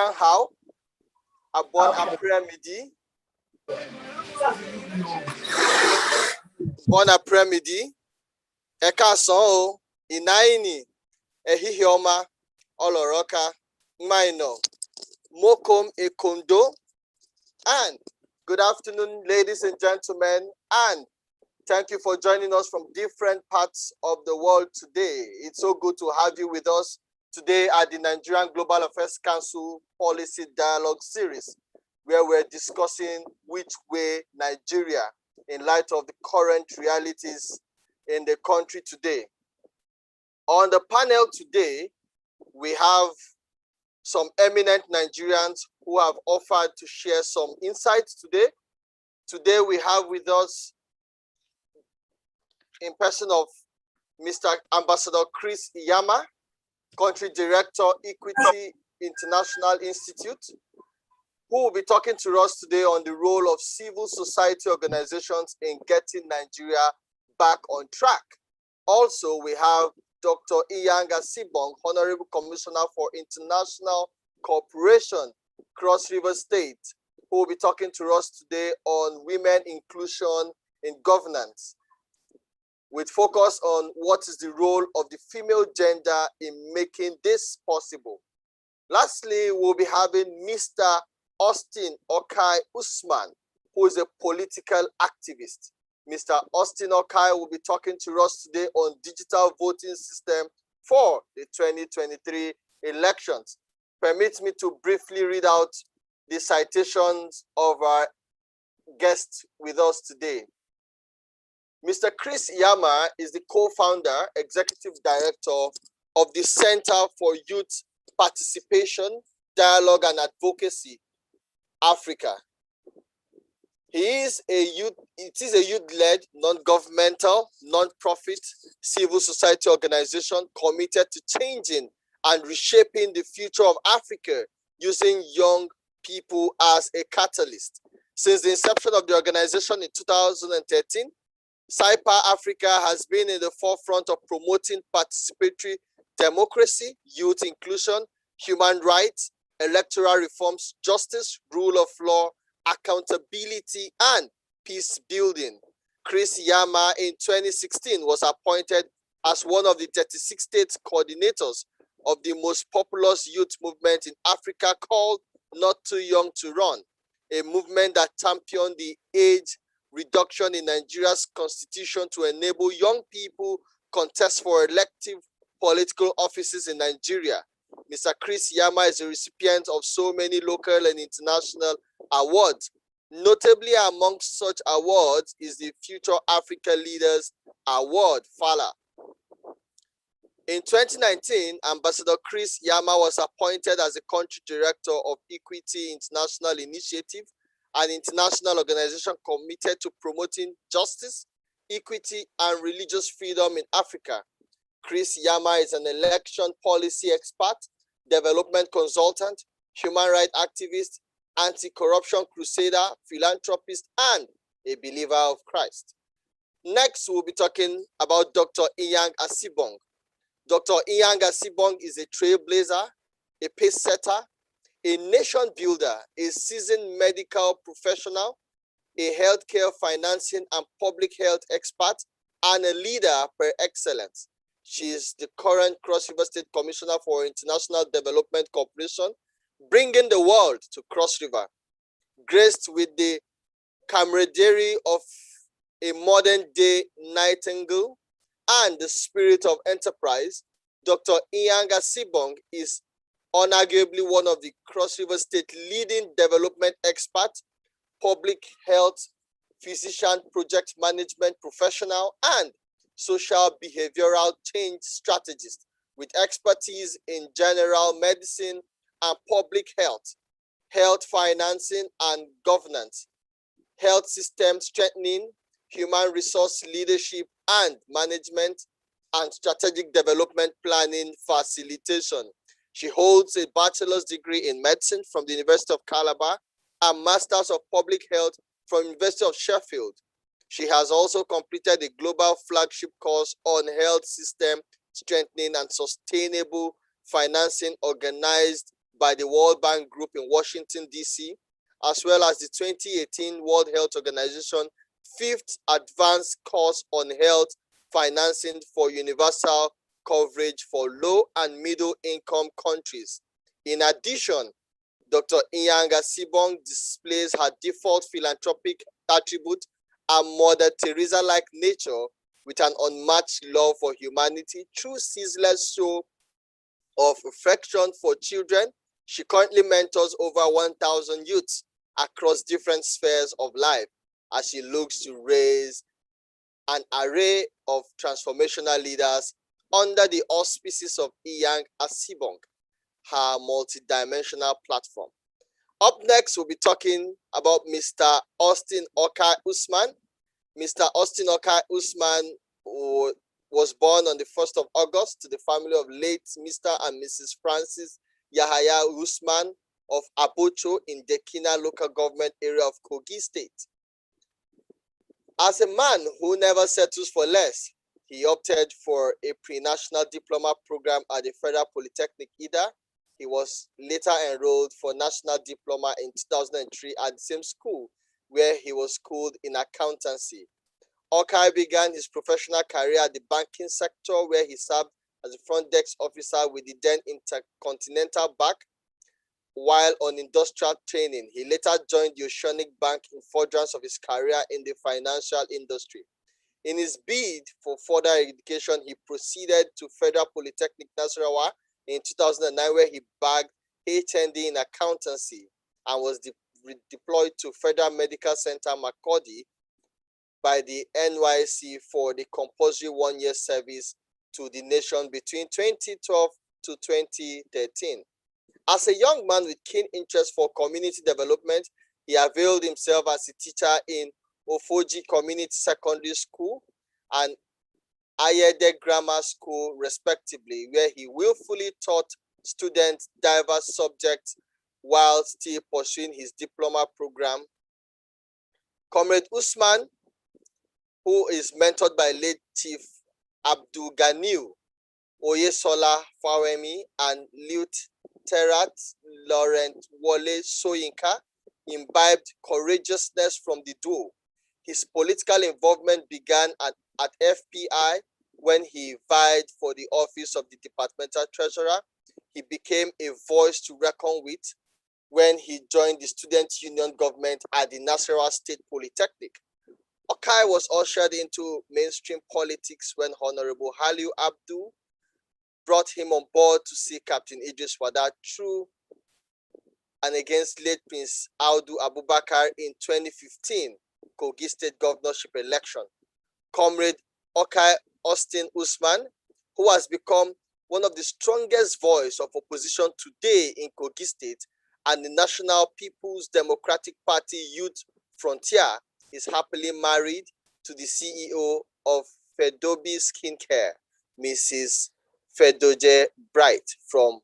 How a bon après-midi. Bon après-midi. Ẹ káàsán o. Inaini. Ehihie ọma. Oloroka. Mmaino. Mokom Ekondo. And good afternoon, ladies and gentlemen. And thank you for joining us from different parts of the world today. It's so good to have you with us today at the Nigerian Global Affairs Council Policy Dialogue Series, where we're discussing which way Nigeria, in light of the current realities in the country today. On the panel today, we have some eminent Nigerians who have offered to share some insights today. Today, we have with us, in person of Mr. Ambassador Chris Iyama, Country Director, Equity International Institute, who will be talking to us today on the role of civil society organizations in getting Nigeria back on track. Also, we have Dr. Iyaanga Sibong, Honorable Commissioner for International Cooperation, Cross River State, who will be talking to us today on women inclusion in governance, with focus on what is the role of the female gender in making this possible. Lastly, we'll be having Mr. Austin Okai Usman, who is a political activist. Mr. Austin Okai will be talking to us today on digital voting system for the 2023 elections. Permit me to briefly read out the citations of our guests with us today. Mr. Chris Iyama is the co-founder, executive director of the Center for Youth Participation, Dialogue and Advocacy, Africa. It is a youth-led, non-governmental, non-profit civil society organization committed to changing and reshaping the future of Africa using young people as a catalyst. Since the inception of the organization in 2013, CYPA Africa has been in the forefront of promoting participatory democracy, youth inclusion, human rights, electoral reforms, justice, rule of law, accountability, and peace building. Chris Iyama in 2016 was appointed as one of the 36 state coordinators of the most populous youth movement in Africa called Not Too Young to Run, a movement that championed the age reduction in Nigeria's constitution to enable young people contest for elective political offices in Nigeria. Mr. Chris Iyama is a recipient of so many local and international awards. Notably amongst such awards is the Future Africa Leaders Award, FALA. In 2019, Ambassador Chris Iyama was appointed as the country director of Equity International Initiative, an international organization committed to promoting justice, equity, and religious freedom in Africa. Chris Iyama is an election policy expert, development consultant, human rights activist, anti-corruption crusader, philanthropist, and a believer of Christ. Next, we'll be talking about Dr. Iyaanga Sibong. Dr. Iyaanga Sibong is a trailblazer, a pace setter, a nation builder, a seasoned medical professional, a healthcare financing and public health expert, and a leader per excellence. She is the current Cross River State Commissioner for International Development Cooperation, bringing the world to Cross River. Graced with the camaraderie of a modern-day Nightingale and the spirit of enterprise, Dr. Iyaanga Sibong is arguably one of the Cross River State leading development experts, public health physician, project management professional, and social behavioral change strategist with expertise in general medicine and public health, health financing and governance, health system strengthening, human resource leadership and management, and strategic development planning facilitation. She holds a bachelor's degree in medicine from the University of Calabar and Masters of Public Health from University of Sheffield. She has also completed a global flagship course on health system strengthening and sustainable financing organized by the World Bank Group in Washington, D.C., as well as the 2018 World Health Organization Fifth Advanced Course on Health Financing for Universal Coverage for Low and Middle Income Countries. In addition, Dr. Inyang Asibong displays her default philanthropic attribute and Mother Teresa-like nature with an unmatched love for humanity through ceaseless show of affection for children. She currently mentors over 1,000 youths across different spheres of life as she looks to raise an array of transformational leaders under the auspices of Inyang Asibong, her multidimensional platform. Up next, we'll be talking about Mr. Austin Okai Usman. Mr. Austin Okai Usman was born on the 1st of August to the family of late Mr. and Mrs. Francis Yahaya Usman of Abocho in Dekina local government area of Kogi State. As a man who never settles for less, he opted for a pre-national diploma program at the Federal Polytechnic Ida. He was later enrolled for national diploma in 2003 at the same school where he was schooled in accountancy. Okai began his professional career at the banking sector where he served as a front desk officer with the then Intercontinental Bank. While on industrial training, he later joined the Oceanic Bank in furtherance of his career in the financial industry. In his bid for further education, he proceeded to Federal Polytechnic Nasarawa in 2009, where he bagged HND in accountancy and was deployed to Federal Medical Center Makurdi by the NYSC for the compulsory one-year service to the nation between 2012 to 2013. As a young man with keen interest for community development, he availed himself as a teacher in Ofoji Community Secondary School and Ayede Grammar School, respectively, where he willfully taught students diverse subjects while still pursuing his diploma program. Comrade Usman, who is mentored by late Chief Abdul Ganiu Oyesola Fawemi and Lieutenant Laurent Wole Soyinka, imbibed courageousness from the duo. His political involvement began at FPI when he vied for the office of the departmental treasurer. He became a voice to reckon with when he joined the student union government at the Nasarawa State Polytechnic. Okai was ushered into mainstream politics when Honorable Haliu Abdul brought him on board to see Captain Idris Wada through and against late Prince Audu Abubakar in 2015 Kogi State governorship election. Comrade Okai Austin Usman, who has become one of the strongest voices of opposition today in Kogi State and the National People's Democratic Party Youth Frontier, is happily married to the CEO of Fedobi Skincare, Mrs. Fedoje Bright from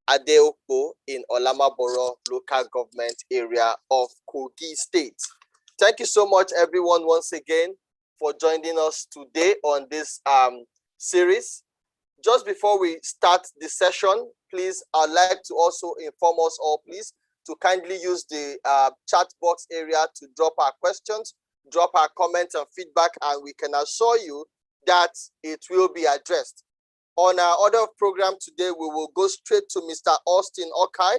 Adeokpo in Olamaboro local government area of Kogi State. Thank you so much, everyone, once again for joining us today on this series. Just before we start the session, please, I'd like to also inform us all, please, to kindly use the chat box area to drop our questions, drop our comments and feedback, and we can assure you that it will be addressed. On our order of program today, we will go straight to Mr. Austin Okai,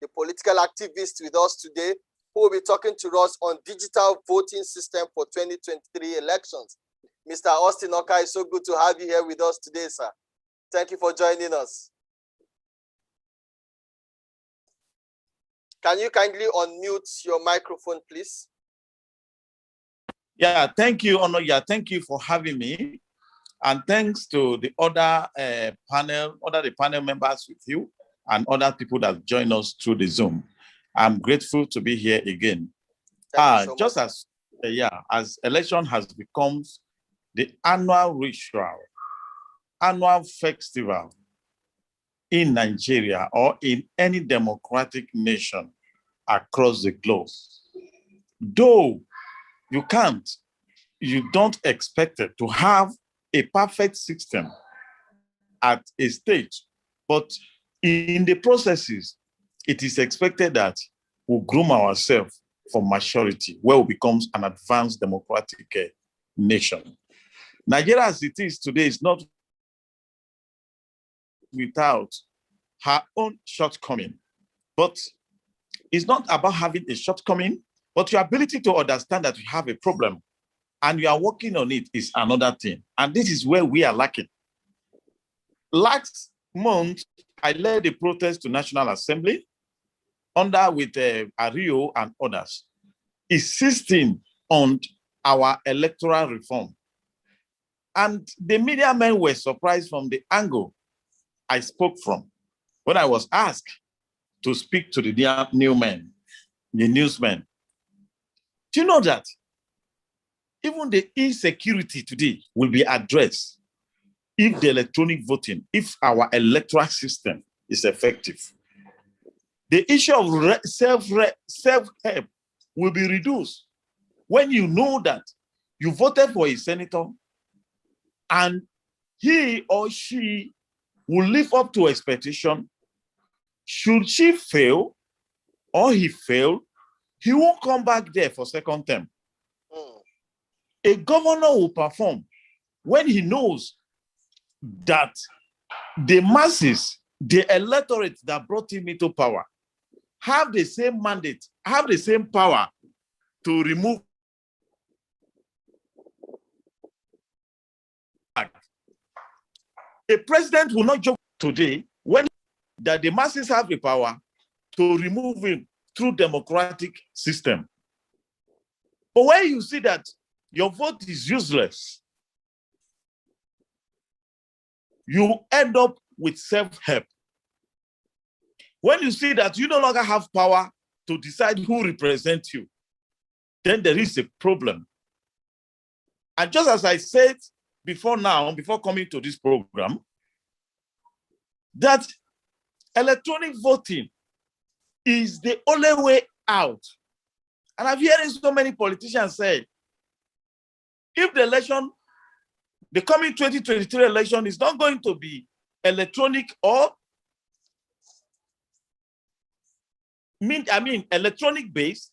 the political activist with us today, who will be talking to us on digital voting system for 2023 elections. Mr. Austin Okai, it's so good to have you here with us today, sir. Thank you for joining us. Can you kindly unmute your microphone, please? Yeah, thank you, Ono. Yeah, thank you for having me. And thanks to the other panel members with you and other people that join us through the Zoom. I'm grateful to be here again. Just as election has become the annual ritual, annual festival in Nigeria or in any democratic nation across the globe. Though you don't expect it to have a perfect system at a stage, but In the processes, it is expected that we'll groom ourselves for maturity, where we become an advanced democratic nation. Nigeria, as it is today, is not without her own shortcoming. But it's not about having a shortcoming, but your ability to understand that you have a problem and you are working on it is another thing. And this is where we are lacking. Last month, I led a protest to National Assembly under with Ario and others, insisting on our electoral reform. And the media men were surprised from the angle I spoke from when I was asked to speak to the newsmen. Do you know that even the insecurity today will be addressed if the electronic voting, if our electoral system is effective? The issue of self-help will be reduced when you know that you voted for a senator and he or she will live up to expectation. Should she fail or he fail, he won't come back there for second term. A governor will perform when he knows that the masses, the electorate that brought him into power, have the same mandate, have the same power to remove. A president will not joke today when that the masses have the power to remove him through democratic system. But when you see that your vote is useless, you end up with self-help. When you see that you no longer have power to decide who represents you, then there is a problem. And just as I said before now, before coming to this program, that electronic voting is the only way out. And I've heard so many politicians say, if the election, the coming 2023 election is not going to be electronic or electronic based,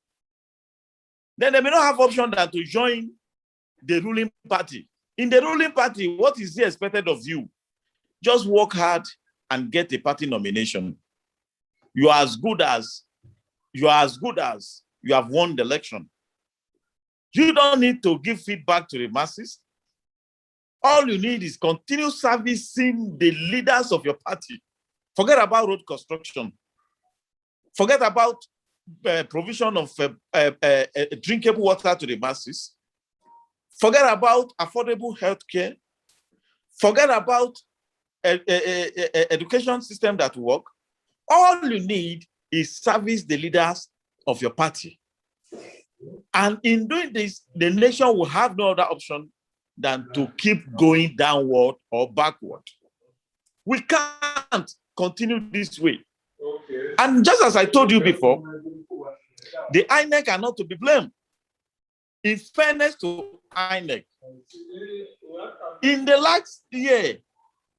then they may not have option than to join the ruling party. In the ruling party, what is expected of you? Just work hard and get a party nomination. You are as good as you have won the election. You don't need to give feedback to the masses. All you need is continue servicing the leaders of your party. Forget about road construction. Forget about provision of drinkable water to the masses. Forget about affordable healthcare. Forget about education system that work. All you need is service the leaders of your party. And in doing this, the nation will have no other option than to keep going downward or backward. We can't continue this way. Okay. And just as I told you before, the INEC are not to be blamed. In fairness to INEC, in the last year,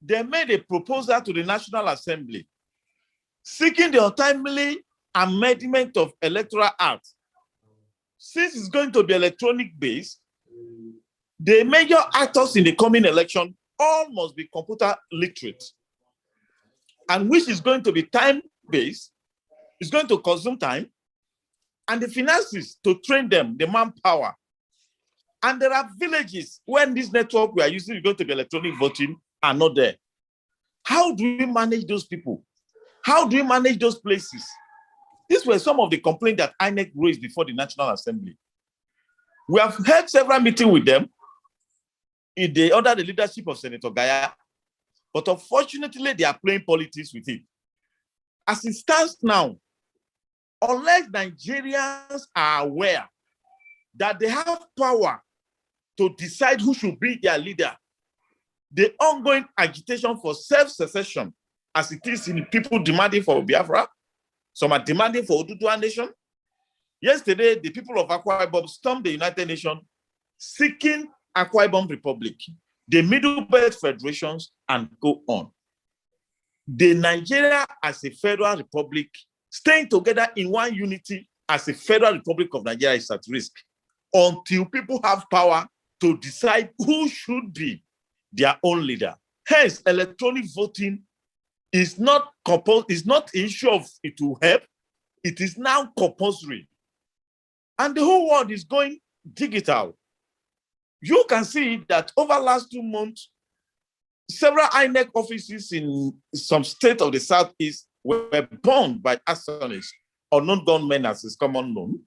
they made a proposal to the National Assembly seeking the untimely amendment of Electoral Act. Since it's going to be electronic based, the major actors in the coming election all must be computer literate, and which is going to be time based. It's going to consume time and the finances to train them, the manpower. And there are villages when this network we are using is going to be electronic voting are not there. How do we manage those people? How do we manage those places? These were some of the complaints that INEC raised before the National Assembly. We have had several meetings with them. They under the leadership of Senator Gaya, but unfortunately, they are playing politics with it. As it stands now, unless Nigerians are aware that they have power to decide who should be their leader, the ongoing agitation for self-secession, as it is in people demanding for Biafra, some are demanding for Oduduwa Nation. Yesterday, the people of Akwa Ibom stormed the United Nations seeking Akwa Ibom Republic, the Middle Belt Federations, and go on. the Nigeria as a federal republic, staying together in one unity as a federal republic of Nigeria is at risk until people have power to decide who should be their own leader. Hence, electronic voting is not an issue of it will help. It is now compulsory. And the whole world is going digital. You can see that over the last 2 months, several INEC offices in some state of the Southeast were burned by arsonists or non-gunmen, as is common known.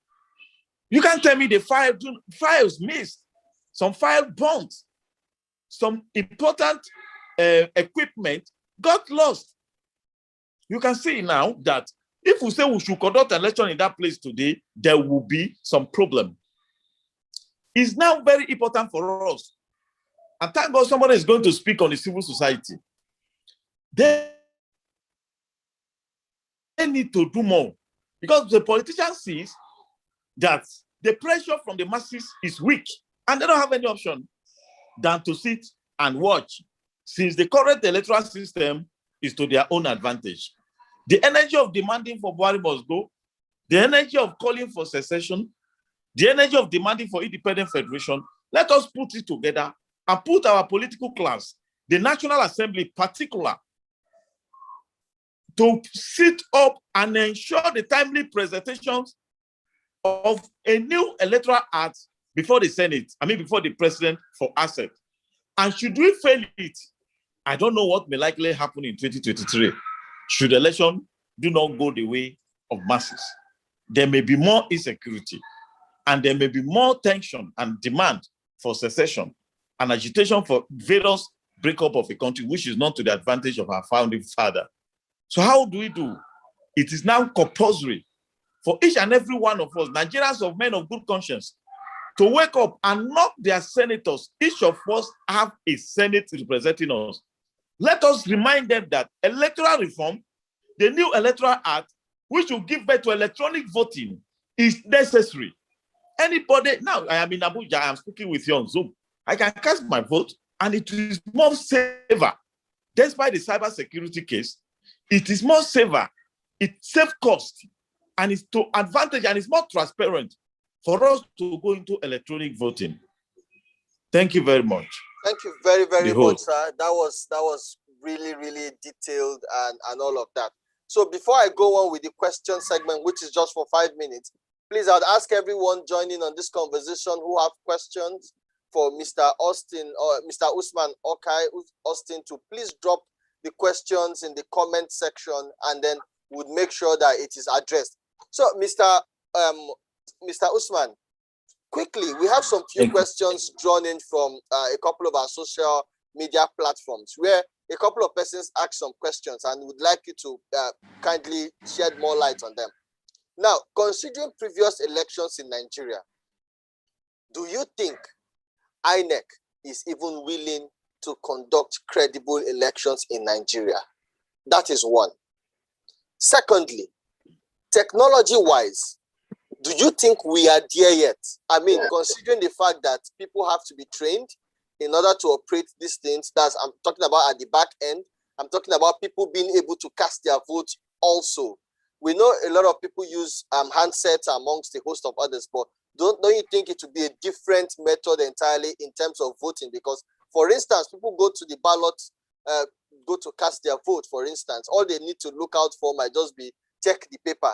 You can't tell me the files missed, some file burnt, some important equipment got lost. You can see now that if we say we should conduct an election in that place today, there will be some problem. It's now very important for us. And thank God somebody is going to speak on the civil society. They need to do more because the politician sees that the pressure from the masses is weak and they don't have any option than to sit and watch, since the current electoral system is to their own advantage. The energy of demanding for Buhari must go, the energy of calling for secession, the energy of demanding for independent federation, let us put it together and put our political class, the National Assembly in particular, to sit up and ensure the timely presentations of a new electoral act before the Senate, before the president for accept. And should we fail it, I don't know what may likely happen in 2023. Should the election do not go the way of masses, there may be more insecurity and there may be more tension and demand for secession and agitation for various breakup of a country, which is not to the advantage of our founding father. So how do we do? It is now compulsory for each and every one of us, Nigerians of men of good conscience, to wake up and knock their senators. Each of us have a Senate representing us. Let us remind them that electoral reform, the new electoral act, which will give birth to electronic voting, is necessary. Anybody, now I am in Abuja, I am speaking with you on Zoom. I can cast my vote and it is more safer. Despite the cybersecurity case, it is more safer, it's safe cost, and it's to advantage and it's more transparent for us to go into electronic voting. Thank you very much. Thank you very, very much, sir. That was really, really detailed and all of that. So before I go on with the question segment, which is just for 5 minutes, please, I'd ask everyone joining on this conversation who have questions for Mr. Austin or Mr. Usman Okai Austin to please drop the questions in the comment section, and then we'd make sure that it is addressed. So, Mr. Usman, quickly, we have some few questions drawn in from a couple of our social media platforms where a couple of persons asked some questions and would like you to kindly shed more light on them. Now, considering previous elections in Nigeria, do you think INEC is even willing to conduct credible elections in Nigeria? That is one. Secondly, technology-wise, do you think we are there yet? Considering the fact that people have to be trained in order to operate these things, I'm talking about at the back end. I'm talking about people being able to cast their votes also. We know a lot of people use handsets amongst a host of others, but don't you think it would be a different method entirely in terms of voting? Because, for instance, people go to the ballot, go to cast their vote, for instance. All they need to look out for might just be check the paper.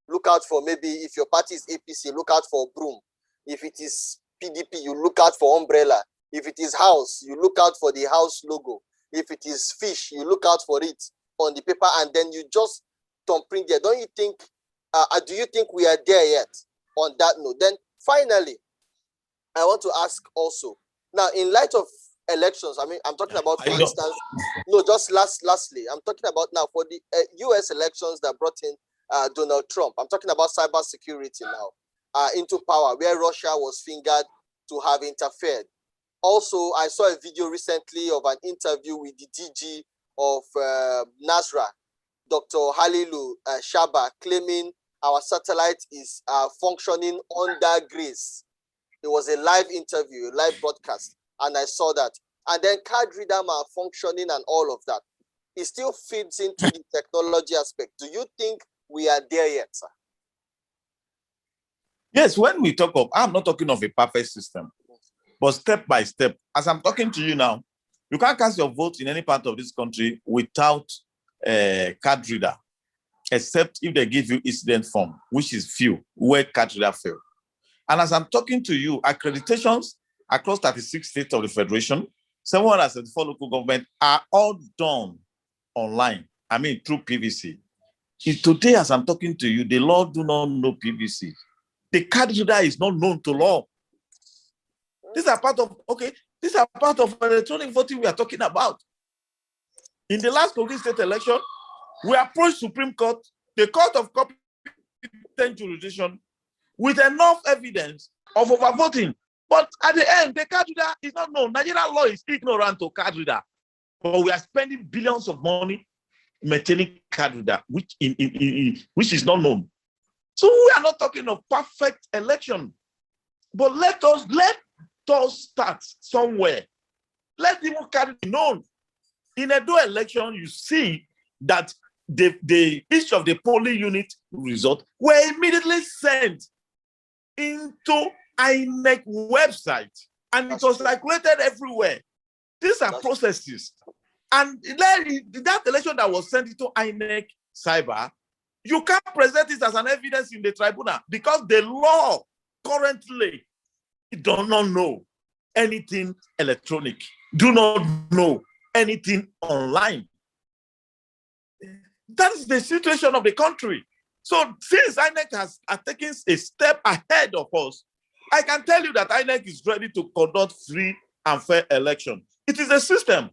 Look out for, maybe if your party is APC, look out for broom. If it is PDP, you look out for umbrella. If it is house, you look out for the house logo. If it is fish, you look out for it on the paper, and then you just thumbprint there. Don't you think, do you think we are there yet on that note? Then finally, I want to ask also, now in light of elections, I'm talking about, for instance, lastly, I'm talking about now for the US elections that brought in Donald Trump. I'm talking about cybersecurity now into power, where Russia was fingered to have interfered. Also, I saw a video recently of an interview with the DG of NASRA, Dr. Halilu Shaba, claiming our satellite is functioning under grace. It was a live interview, a live broadcast, and I saw that. And then card reader malfunctioning and all of that. it still feeds into the technology aspect. Do you think we are there yet, sir? Yes, when we talk of, I'm not talking of a perfect system, but step by step. As I'm talking to you now, you can't cast your vote in any part of this country without a card reader, except if they give you incident form, which is few, where card reader fail. And as I'm talking to you, accreditations across 36 states of the Federation, 774 local government are all done online. I mean, through PVC. Today, as I'm talking to you, the law do not know PVC. The card reader is not known to law. These are part of, these are part of electronic voting we are talking about. In the last Kogi state election, we approached Supreme Court, the Court of Competent Jurisdiction, with enough evidence of overvoting. But at the end, the card reader is not known. Nigerian law is ignorant to card reader. But we are spending billions of money maintaining card reader, which is not known. So we are not talking of perfect election. But let us start somewhere. Let even card be known. In a do election, you see that each of the polling unit result were immediately sent into INEC website, and it was circulated everywhere. These are processes. And that election that was sent into INEC cyber, you can't present it as an evidence in the tribunal because the law currently do not know anything electronic, do not know anything online. That is the situation of the country. So since INEC has taken a step ahead of us, I can tell you that INEC is ready to conduct free and fair election. It is a system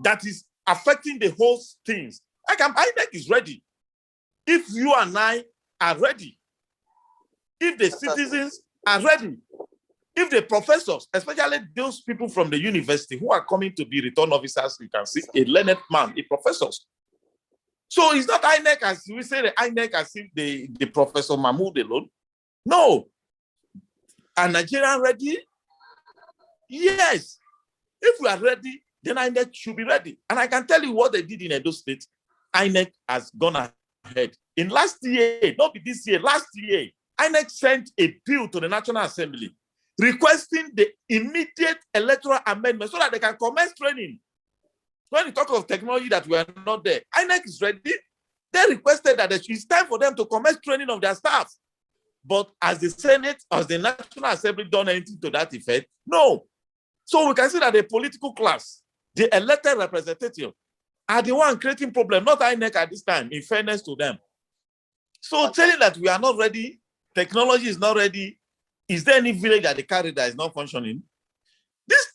that is affecting the whole things. INEC is ready. If you and I are ready, if the citizens are ready, if the professors, especially those people from the university who are coming to be return officers, you can see a learned man, a professors. So it's not INEC as we say the INEC as if the Professor Mahmoud alone. No. Are Nigerians ready? Yes. If we are ready, then INEC should be ready. And I can tell you what they did in Edo State. INEC has gone ahead. In last year, not this year, last year, INEC sent a bill to the National Assembly requesting the immediate electoral amendment so that they can commence training. When you talk of technology that we are not there, INEC is ready. They requested that it's time for them to commence training of their staff. But as the Senate, as the National Assembly done anything to that effect? No. So we can see that the political class, the elected representative, are the one creating problem, not INEC at this time, in fairness to them. So telling that we are not ready, technology is not ready, is there any village that the card reader is not functioning?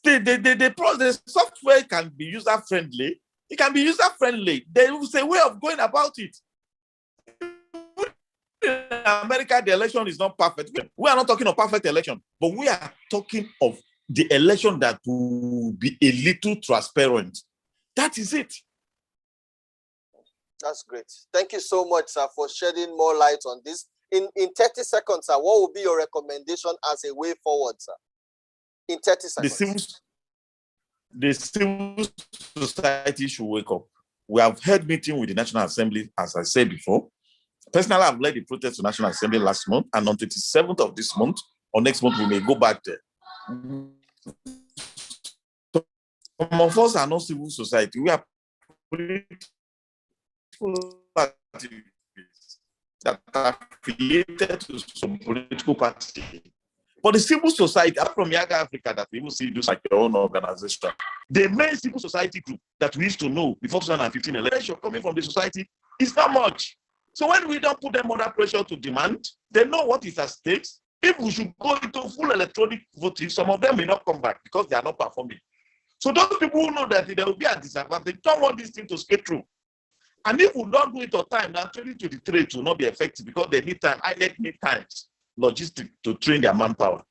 The software can be user-friendly. It can be user-friendly. There is a way of going about it. In America, the election is not perfect. We are not talking of perfect election, but we are talking of the election that will be a little transparent. That is it. That's great. Thank you so much, sir, for shedding more light on this. In 30 seconds, sir, what would be your recommendation as a way forward, sir? In 30 seconds. The civil society should wake up. We have had meeting with the National Assembly, as I said before. Personally, I've led the protest to National Assembly last month, and on 27th of this month, or next month, we may go back there. Some of us are not civil society. We are political activists that are affiliated to some political party. But the civil society, from Yaga Africa, that we will see do like your own organization, the main civil society group that we used to know before 2015 election coming from the society is not much. So when we don't put them under pressure to demand, they know what is at stake. If we should go into full electronic voting, some of them may not come back because they are not performing. So those people who know that there will be a disadvantage, don't want this thing to skate through. And if we don't do it on time, now 2023 will not be effective because they need time. I need time, logistics to train their manpower.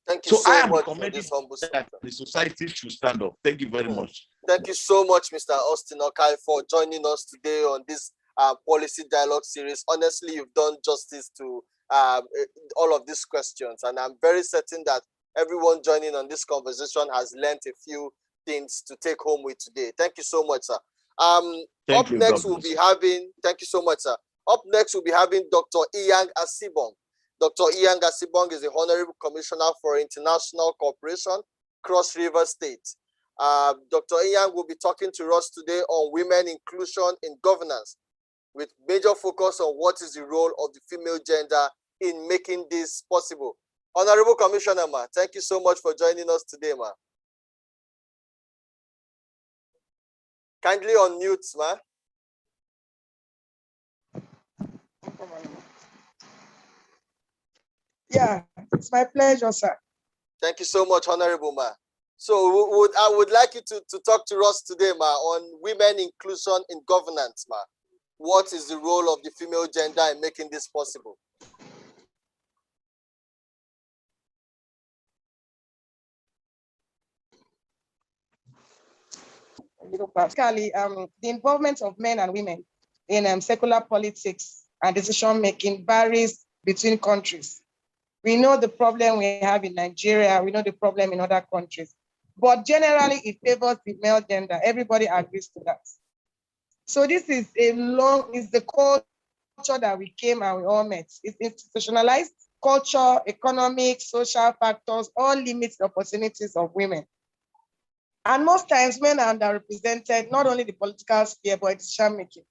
Thank you so much for this humble that the society should stand up. Thank you very much. Thank you so much, Mr. Austin Okai, for joining us today on this policy dialogue series. Honestly, you've done justice to all of these questions, and I'm very certain that everyone joining on this conversation has learned a few things to take home with today. Thank you so much, sir. Up next, we'll be having, thank you so much, sir. Up next, we'll be having Dr. Eyang Asibong. Dr. Eyang Asibong is the Honorable Commissioner for International Cooperation, Cross River State. Dr. Eyang will be talking to us today on women inclusion in governance, with major focus on what is the role of the female gender in making this possible. Honorable Commissioner, ma, thank you so much for joining us today, ma. Kindly unmute, ma. Yeah, it's my pleasure, sir. Thank you so much, Honorable ma. So I would like you to talk to us today, ma, on women inclusion in governance, ma. What is the role of the female gender in making this possible? Basically, the involvement of men and women in secular politics and decision-making varies between countries. We know the problem we have in Nigeria, we know the problem in other countries, but generally it favors the male gender. Everybody agrees to that. So this is the culture that we came and we all met. It's institutionalized. Culture, economic, social factors, all limit the opportunities of women. And most times men are underrepresented, not only the political sphere, but decision making.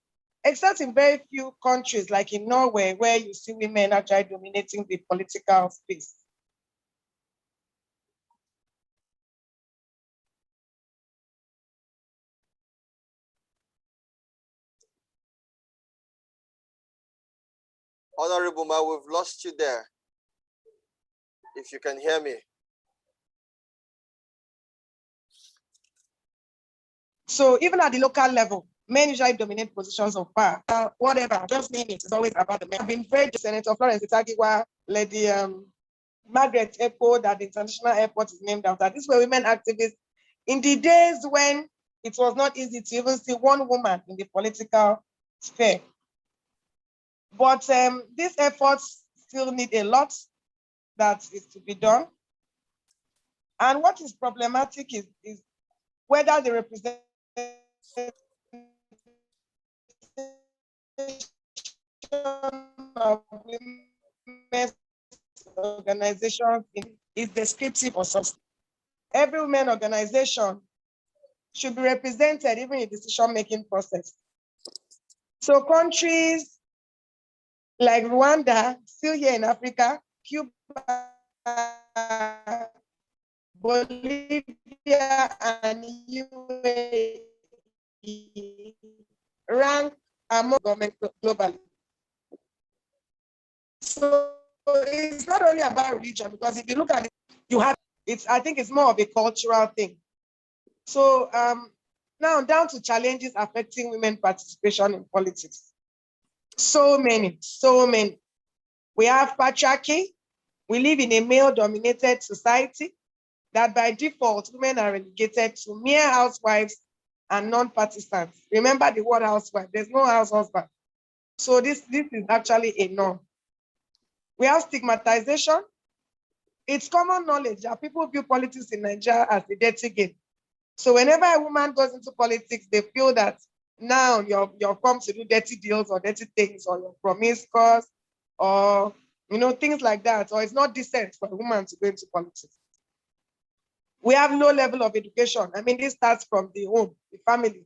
Except in very few countries, like in Norway, where you see women actually dominating the political space. Honorable ma, we've lost you there. If you can hear me. So even at the local level, men usually dominate positions of power. Whatever, just name it. It's always about the men. I've been very Senator Florence Itagiwa, Lady Margaret Echo, that the International Airport is named after. These were women activists in the days when it was not easy to even see one woman in the political sphere. But these efforts still need a lot that is to be done. And what is problematic is whether the representation of women's organizations is descriptive or substantive. Every women organization should be represented even in the decision-making process. So countries like Rwanda, still here in Africa, Cuba, Bolivia, and UAE rank among governments globally. So it's not only about religion, because if you look at it, I think it's more of a cultural thing. So now down to challenges affecting women participation in politics. So many. We have patriarchy. We live in a male-dominated society that by default, women are relegated to mere housewives and non-partisans. Remember the word housewife, there's no house husband. So this is actually a norm. We have stigmatization. It's common knowledge that people view politics in Nigeria as a dirty game. So whenever a woman goes into politics, they feel that now you're come to do dirty deals or dirty things, or you're promiscuous, or things like that, or it's not decent for a woman to go into politics. We have low level of education. I mean, this starts from the home, the family,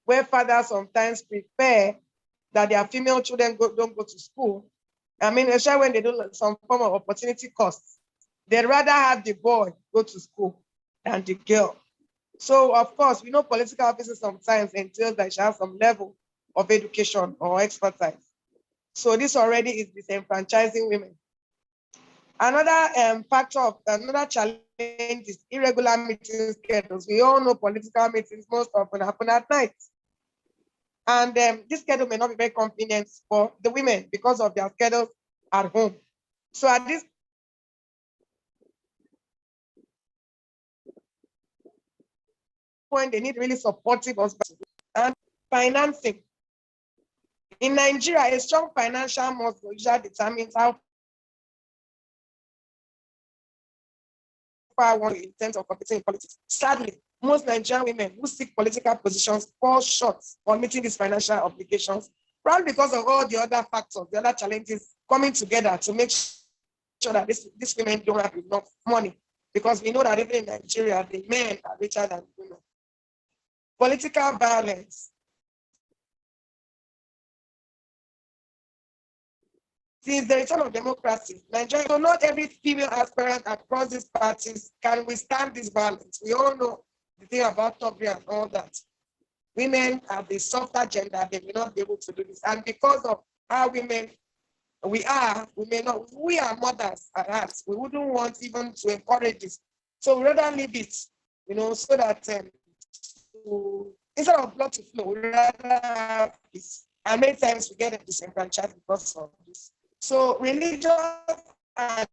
where fathers sometimes prefer that their female children don't go to school. I mean, especially when they do some form of opportunity costs, they'd rather have the boy go to school than the girl. So, of course, we know political offices sometimes entails that you have some level of education or expertise. So this already is disenfranchising women. Another another challenge is irregular meeting schedules. We all know political meetings most often happen at night. And this schedule may not be very convenient for the women because of their schedules at home. So at this point, they need really supportive husbands and financing. In Nigeria, a strong financial muscle usually determines how far one in terms of competing in politics. Sadly, most Nigerian women who seek political positions fall short on meeting these financial obligations, probably because of all the other factors, the other challenges coming together to make sure that these women don't have enough money. Because we know that even in Nigeria, the men are richer than women. Political violence. Since the return of democracy, Nigeria, so not every female aspirant across these parties can withstand this violence. We all know the thing about Togri and all that. Women are the softer gender, they will not be able to do this. And because of how women we are mothers at heart. We wouldn't want even to encourage this. So we rather leave it, so that instead of blood to flow, we rather have this. And many times we get disenfranchised because of this. So religious and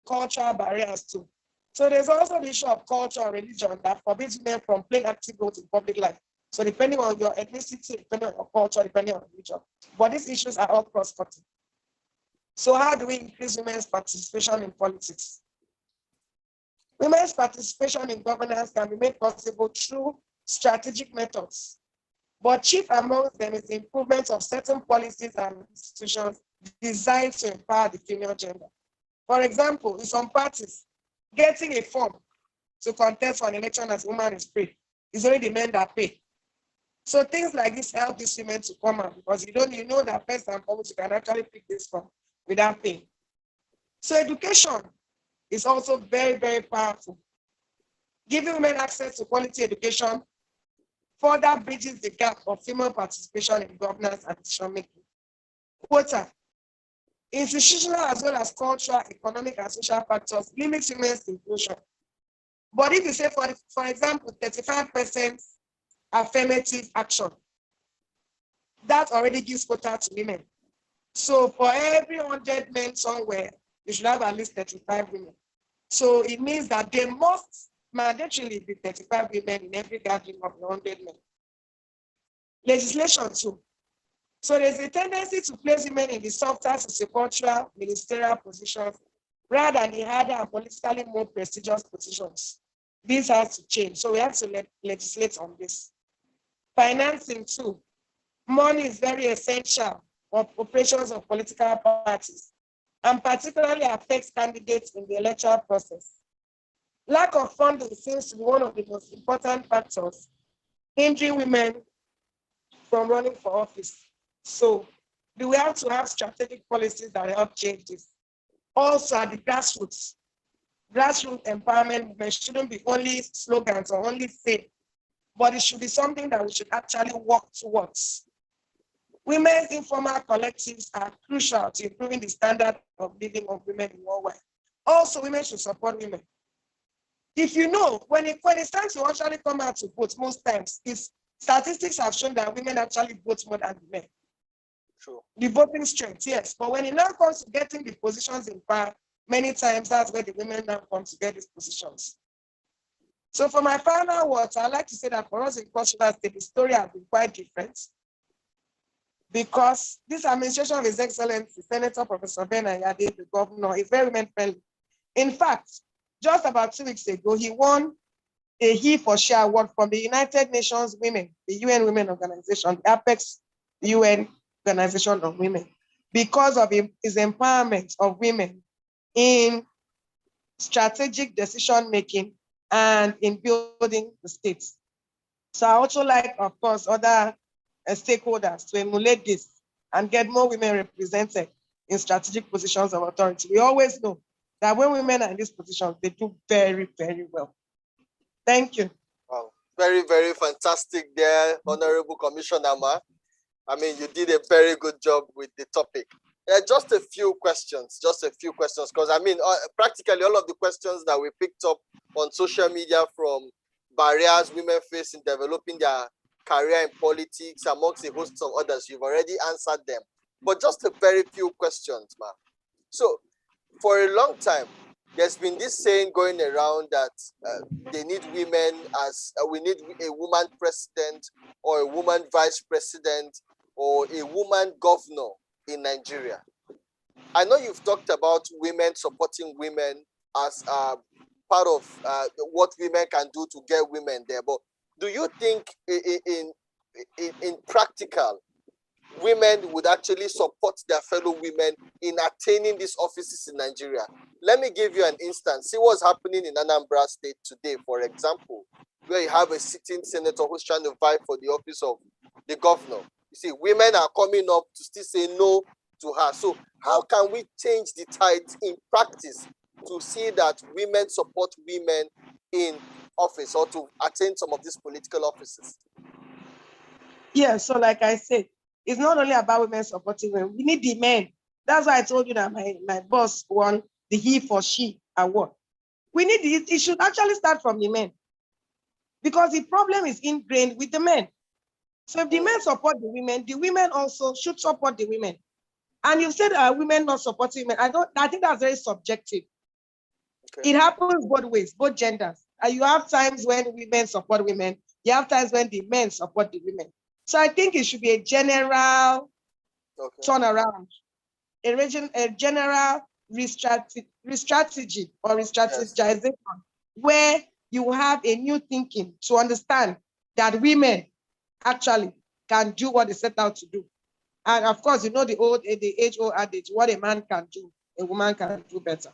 cultural barriers too. So there's also the issue of culture and religion that forbids women from playing active roles in public life. So depending on your ethnicity, depending on your culture, depending on religion. But these issues are all cross-cutting. So how do we increase women's participation in politics? Women's participation in governance can be made possible through strategic methods. But chief amongst them is the improvement of certain policies and institutions designed to empower the female gender. For example, in some parties, getting a form to contest for an election as a woman is free. It's only the men that pay. So things like this help these women to come out because you know that first and foremost you can actually pick this form without paying. So education is also very, very powerful. Giving women access to quality education further bridges the gap of female participation in governance and decision-making. Quota. Institutional as well as cultural, economic, and social factors limit women's inclusion. But if you say, for example, 35% affirmative action, that already gives quota to women. So for every 100 men somewhere, you should have at least 35 women. So it means that there must mandatorily be 35 women in every gathering of 100 men. Legislation too. So there's a tendency to place women in the softer sociocultural ministerial positions rather than the harder and politically more prestigious positions. This has to change. So we have to legislate on this. Financing too. Money is very essential for operations of political parties and particularly affects candidates in the electoral process. Lack of funding seems to be one of the most important factors hindering women from running for office. So we have to have strategic policies that help change this. Also at the grassroots empowerment movement shouldn't be only slogans or only say, but it should be something that we should actually work towards. Women's informal collectives are crucial to improving the standard of living of women in worldwide. Also, women should support women. If you know, when it's time to actually come out to vote, most times, statistics have shown that women actually vote more than men. True. The voting strength, yes. But when it now comes to getting the positions in power, many times that's where the women now come to get these positions. So for my final words, I'd like to say that for us in Cross River State, the story has been quite different. Because this administration of His Excellency, Senator Professor Ben Ayade, the governor, is very women-friendly. In fact, just about 2 weeks ago, he won a He for She award from the United Nations Women, the UN Women Organization, the Apex UN Organization of Women, because of his empowerment of women in strategic decision-making and in building the states. So I also like, of course, other stakeholders to emulate this and get more women represented in strategic positions of authority. We always know that when women are in these positions, they do very, very well. Thank you. Wow. Very, very fantastic there, Honorable Commissioner Ma. I mean, you did a very good job with the topic. Just a few questions, because I mean, practically all of the questions that we picked up on social media from barriers women face in developing their career in politics, amongst a host of others, you've already answered them. But just a very few questions, ma. So, for a long time, there's been this saying going around that they need women as we need a woman president or a woman vice president or a woman governor in Nigeria. I know you've talked about women supporting women as part of what women can do to get women there. But do you think in practical, women would actually support their fellow women in attaining these offices in Nigeria? Let me give you an instance. See what's happening in Anambra State today, for example, where you have a sitting senator who's trying to vie for the office of the governor. You see, women are coming up to still say no to her. So how can we change the tide in practice to see that women support women in office or to attain some of these political offices? Yeah, so like I said, it's not only about women supporting women. We need the men. That's why I told you that my boss won the he for she award. We need it should actually start from the men, because the problem is ingrained with the men. So if the men support the women also should support the women. And you said women not supporting women. I think that's very subjective. Okay. It happens both ways, both genders. You have times when women support women. You have times when the men support the women. So I think it should be a general turnaround, a general re-strategy or re-strategization, where you have a new thinking to understand that women actually can do what they set out to do. And of course, you know the age-old adage, what a man can do, a woman can do better.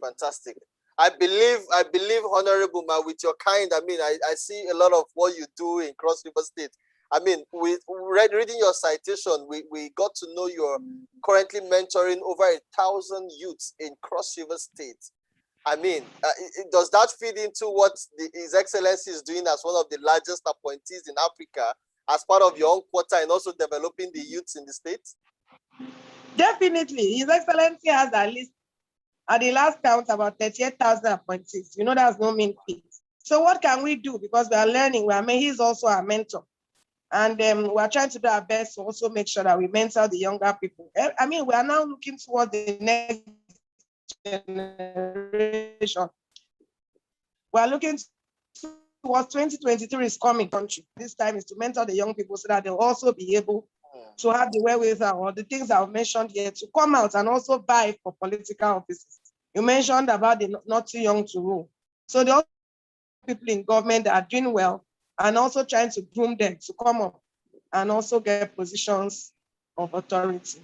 Fantastic. I believe, Honorable Ma, with your kind, I see a lot of what you do in Cross River State. Reading your citation, we got to know you're currently mentoring over 1,000 youths in Cross River State. Does that feed into what His Excellency is doing as one of the largest appointees in Africa as part of your own quota and also developing the youths in the state? Definitely. His Excellency has at least, at the last count, about 38,000 appointees. You know, that's no mean feat. So what can we do? Because we are learning. He's also our mentor. And we are trying to do our best to also make sure that we mentor the younger people. We are now looking towards the next generation. We are looking towards 2023 is coming country. This time is to mentor the young people so that they'll also be able to have the wherewithal or the things I've mentioned here to come out and also vie for political offices. You mentioned about the not too young to rule. So the people in government that are doing well and also trying to groom them to come up and also get positions of authority.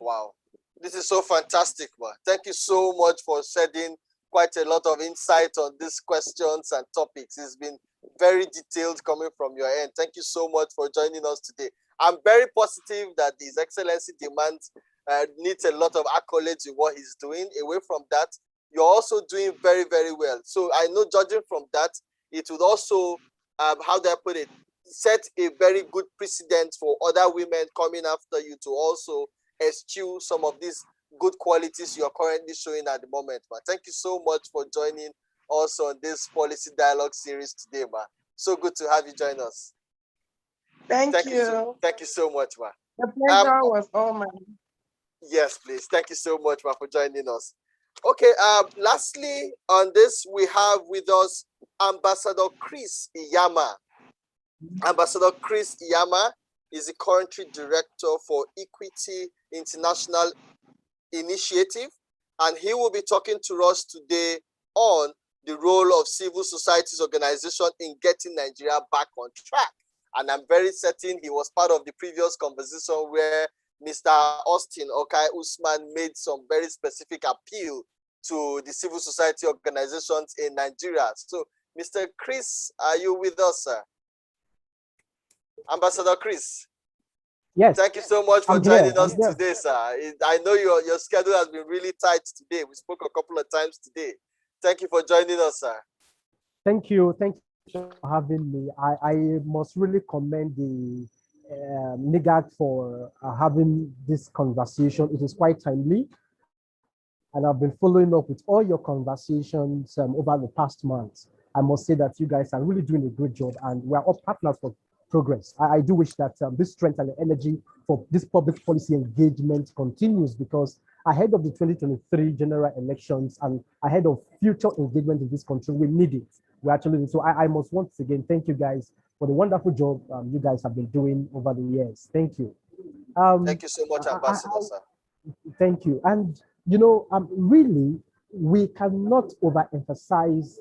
Wow. This is so fantastic, man. Thank you so much for shedding quite a lot of insight on these questions and topics. It's been very detailed coming from your end. Thank you so much for joining us today. I'm very positive that His Excellency needs a lot of accolades in what he's doing. Away from that, you're also doing very, very well. So I know, judging from that, it would also, how do I put it, set a very good precedent for other women coming after you to also eschew some of these good qualities you're currently showing at the moment, man. Thank you so much for joining us on this policy dialogue series today, man. So good to have you join us. Thank you. Thank you so much, man. The pleasure was all mine. Yes, please. Thank you so much, man, for joining us. Okay, lastly on this, we have with us Ambassador Chris Iyama. Ambassador Chris Iyama is the country director for Equity International Initiative, and he will be talking to us today on the role of civil societies organization in getting Nigeria back on track. And I'm very certain he was part of the previous conversation where Mr. Austin Okai-Usman made some very specific appeal to the civil society organizations in Nigeria. So, Mr. Chris, are you with us, sir? Ambassador Chris. Yes. Thank you so much for joining us today, sir. I know your schedule has been really tight today. We spoke a couple of times today. Thank you for joining us, sir. Thank you. Thank you for having me. I must really commend the NIGAC for having this conversation. It is quite timely. And I've been following up with all your conversations over the past months. I must say that you guys are really doing a great job, and we're all partners for progress. I do wish that this strength and energy for this public policy engagement continues, because ahead of the 2023 general elections and ahead of future engagement in this country, we need it. We actually need. So I must once again thank you guys for the wonderful job you guys have been doing over the years. Thank you. Thank you so much, Ambassador, sir. Thank you. And, you know, really, we cannot overemphasize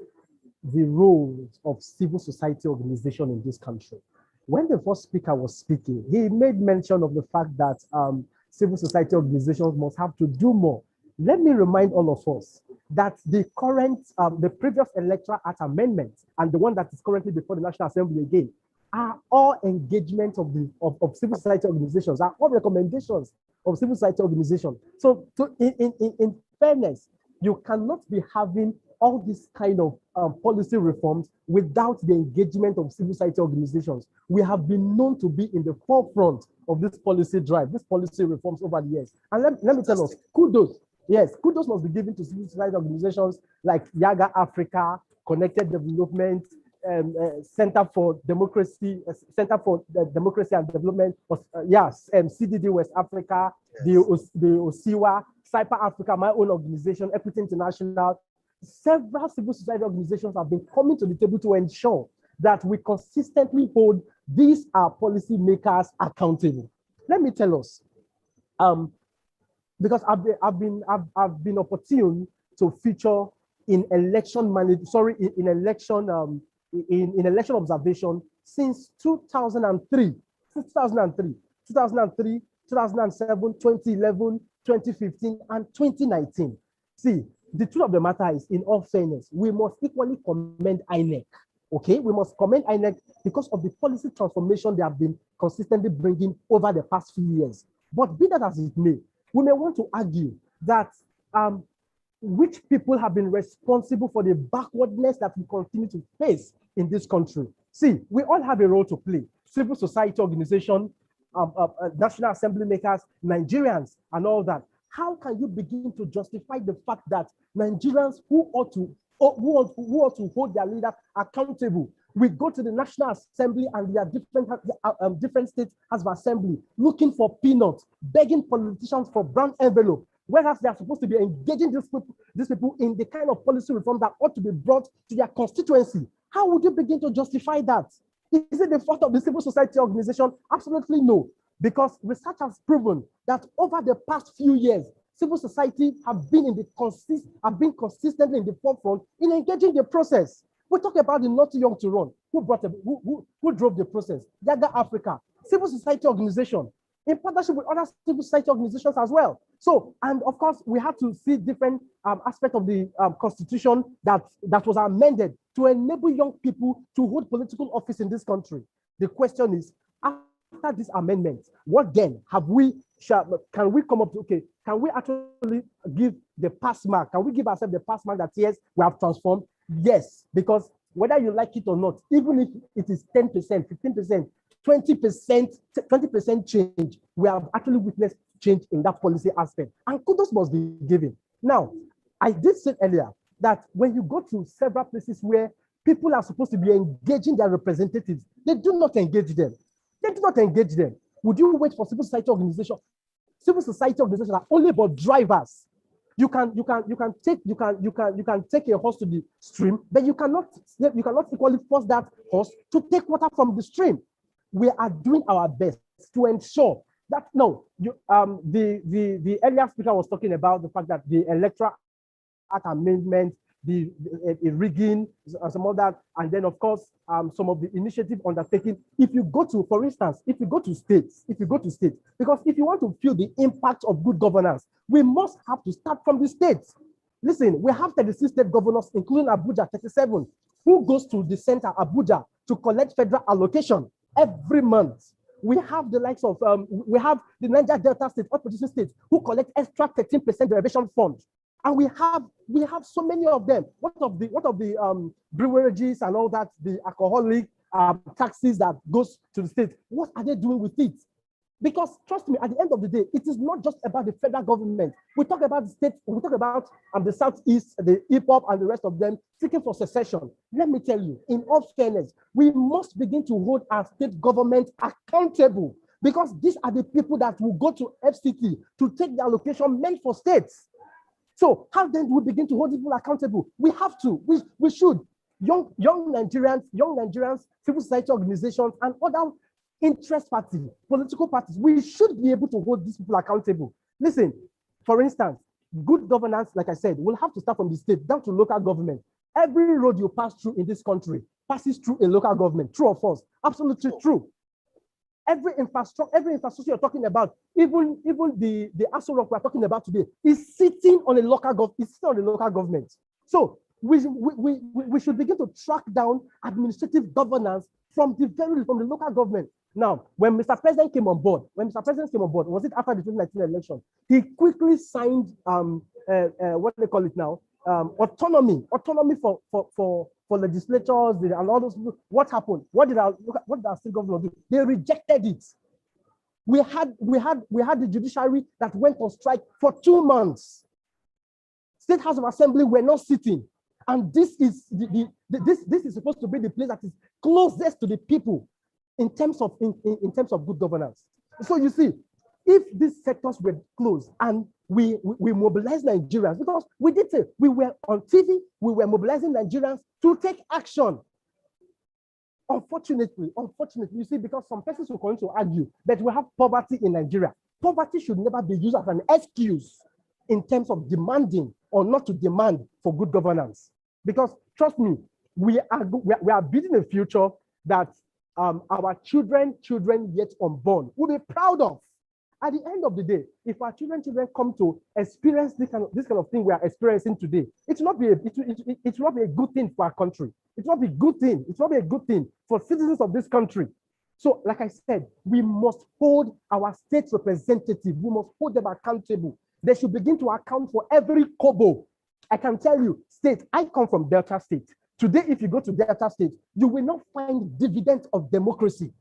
the roles of civil society organization in this country. When the first speaker was speaking, he made mention of the fact that civil society organizations must have to do more. Let me remind all of us that the current, the previous Electoral Act amendment and the one that is currently before the National Assembly again are all engagement of civil society organizations, are all recommendations of civil society organizations. So in fairness, you cannot be having all these kind of policy reforms without the engagement of civil society organizations. We have been known to be in the forefront of this policy drive, this policy reforms over the years. And let me tell us, kudos. Yes, kudos must be given to civil society organizations like YAGA Africa, Connected Development, Center for Democracy, Center for Democracy and Development, CDD West Africa, yes. the OSIWA, Cyber Africa, my own organization, Equity International. Several civil society organizations have been coming to the table to ensure that we consistently hold these policy makers accountable. Let me tell us, because I've been opportune to feature in election in election observation since 2003, 2007, 2011, 2015, and 2019. See, the truth of the matter is, in all fairness, we must equally commend INEC. Okay, we must commend INEC because of the policy transformation they have been consistently bringing over the past few years. But be that as it may, we may want to argue that which people have been responsible for the backwardness that we continue to face in this country. See, we all have a role to play. Civil society organization, National Assembly makers, Nigerians, and all that. How can you begin to justify the fact that Nigerians who ought to hold their leaders accountable? We go to the National Assembly and there are different states as an assembly looking for peanuts, begging politicians for brown envelope, whereas they are supposed to be engaging these people in the kind of policy reform that ought to be brought to their constituency. How would you begin to justify that? Is it the fault of the civil society organization? Absolutely no. Because research has proven that over the past few years, civil society have been consistently in the forefront in engaging the process. We talk about the Not Too Young to Run, who drove the process. YAGA Africa, civil society organization, in partnership with other civil society organizations as well. So, and of course, we have to see different aspects of the constitution that was amended to enable young people to hold political office in this country. The question is, after this amendment, what then can we come up to, okay, can we actually give the pass mark? Can we give ourselves the pass mark that yes, we have transformed? Yes, because whether you like it or not, even if it is 10%, 15%, 20% change, we have actually witnessed change in that policy aspect. And kudos must be given. Now, I did say earlier that when you go to several places where people are supposed to be engaging their representatives, they do not engage them. They do not engage them. Would you wait for civil society organizations? Civil society organizations are only about drivers. You can take a horse to the stream, but you cannot equally force that horse to take water from the stream. We are doing our best to ensure that the earlier speaker was talking about the fact that the Electoral Act amendment, the rigging, some of that, and then of course some of the initiative undertaken. If you go to, for instance, if you go to states, because if you want to feel the impact of good governance, we must have to start from the states. Listen, we have 36 state governors, including Abuja, 37, who goes to the center, Abuja, to collect federal allocation every month. We have the likes of, we have the Niger Delta State, opposition states, who collect extra 13% derivation fund. And we have so many of them. What of the breweries and all that, the alcoholic taxes that goes to the state? What are they doing with it? Because trust me, at the end of the day, it is not just about the federal government. We talk about the state, we talk about the Southeast, the IPOP and the rest of them seeking for secession. Let me tell you, in all fairness, we must begin to hold our state government accountable, because these are the people that will go to FCT to take the allocation meant for states. So how then do we begin to hold people accountable? We have to, we should. Young Nigerians, civil society organizations, and other interest parties, political parties, we should be able to hold these people accountable. Listen, for instance, good governance, like I said, will have to start from the state down to local government. Every road you pass through in this country passes through a local government. True or false? Absolutely true. Every infrastructure you're talking about, even the Aso Rock we're talking about today, is sitting on a local government. So we should begin to track down administrative governance from the local government. Now, when Mr. President came on board, was it after the 2019 election? He quickly signed what they call it now, autonomy for legislators and all those people. What happened? What did our state governor do? They rejected it. We had the judiciary that went on strike for 2 months. State House of Assembly were not sitting, and this is this is supposed to be the place that is closest to the people in terms of good governance. So you see, if these sectors were closed and we mobilized Nigerians, because we did say we were on TV, we were mobilizing Nigerians to take action. Unfortunately, you see, because some persons will continue to argue that we have poverty in Nigeria. Poverty should never be used as an excuse in terms of demanding or not to demand for good governance. Because trust me, we are building a future that our children yet unborn will be proud of. At the end of the day, if our children come to experience this kind of thing we are experiencing today, it will not be a good thing for our country. It will not be a good thing. It will not be a good thing for citizens of this country. So, like I said, we must hold our state representative. We must hold them accountable. They should begin to account for every kobo. I can tell you, state, I come from Delta State. Today, if you go to Delta State, you will not find dividends of democracy.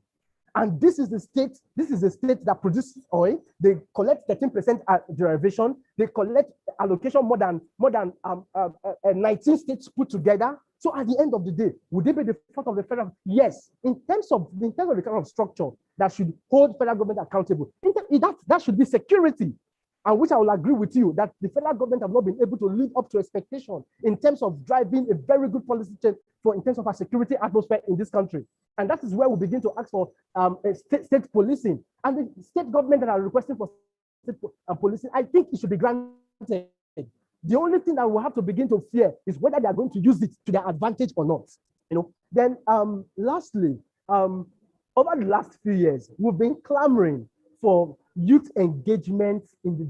And this is the state that produces oil. They collect 13% derivation. They collect allocation more than 19 states put together. So at the end of the day, would they be the fault of the federal? Yes. In terms of the kind of structure that should hold federal government accountable, that should be security. And which I will agree with you that the federal government have not been able to live up to expectation in terms of driving a very good policy change in terms of our security atmosphere in this country. And that is where we begin to ask for state policing. And the state government that are requesting for state policing, I think it should be granted. The only thing that we have to begin to fear is whether they are going to use it to their advantage or not. Then lastly, over the last few years, we've been clamoring for youth engagement in the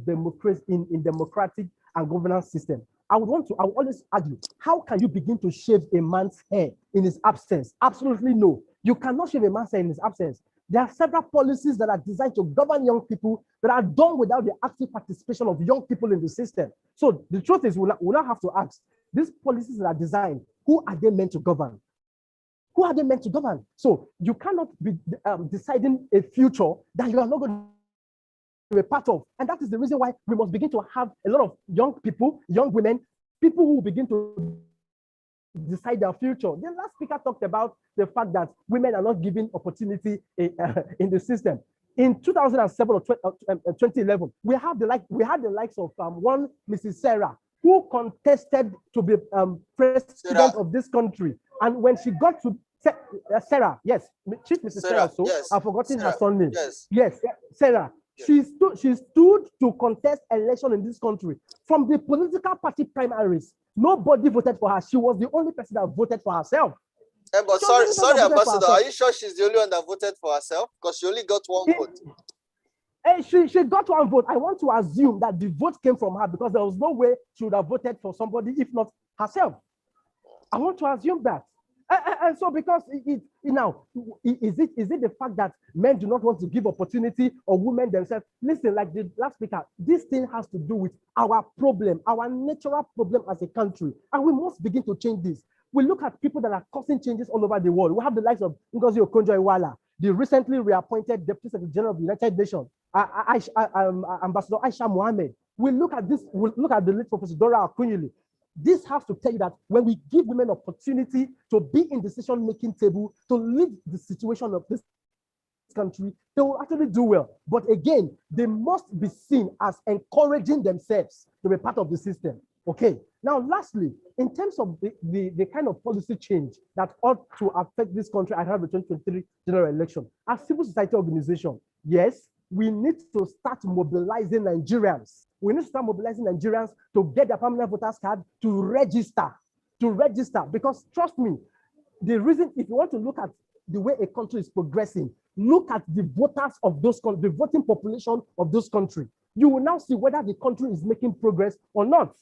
democratic and governance system. I would always argue, how can you begin to shave a man's hair in his absence? Absolutely no. You cannot shave a man's hair in his absence. There are several policies that are designed to govern young people that are done without the active participation of young people in the system. So the truth is, we'll not have to ask, these policies that are designed, who are they meant to govern? Who are they meant to govern? So you cannot be deciding a future that you are not going to be a part of. And that is the reason why we must begin to have a lot of young people, young women, people who begin to decide their future. The last speaker talked about the fact that women are not given opportunity in the system. In 2007 or 2011, we had the likes of one Mrs. Sarah, who contested to be president of this country. And when she got to Sarah, yes, Chief Mrs. Sarah, so yes. I've forgotten her son name. Yes, Sarah. Yes. She stood to contest election in this country. From the political party primaries, nobody voted for her. She was the only person that voted for herself. But sorry, Ambassador, are you sure she's the only one that voted for herself? Because she only got one vote. She got one vote. I want to assume that the vote came from her because there was no way she would have voted for somebody if not herself. I want to assume that. And so because is it the fact that men do not want to give opportunity or women themselves? Listen, like the last speaker, this thing has to do with our problem, our natural problem as a country. And we must begin to change this. We look at people that are causing changes all over the world. We have the likes of Ngozi Okonjo-Iweala, the recently reappointed Deputy Secretary General of the United Nations, Ambassador Aisha Mohammed. We look at this, we look at the late Professor Dora Akunyili. This has to tell you that when we give women opportunity to be in decision-making table, to lead the situation of this country, they will actually do well. But again, they must be seen as encouraging themselves to be part of the system. Okay. Now, lastly, in terms of the kind of policy change that ought to affect this country ahead of the 2023 general election, as civil society organization, yes, we need to start mobilizing Nigerians. We need to start mobilizing Nigerians to get their permanent voters card, to register, because trust me, the reason, if you want to look at the way a country is progressing, look at the voters of those countries, the voting population of those countries. You will now see whether the country is making progress or not.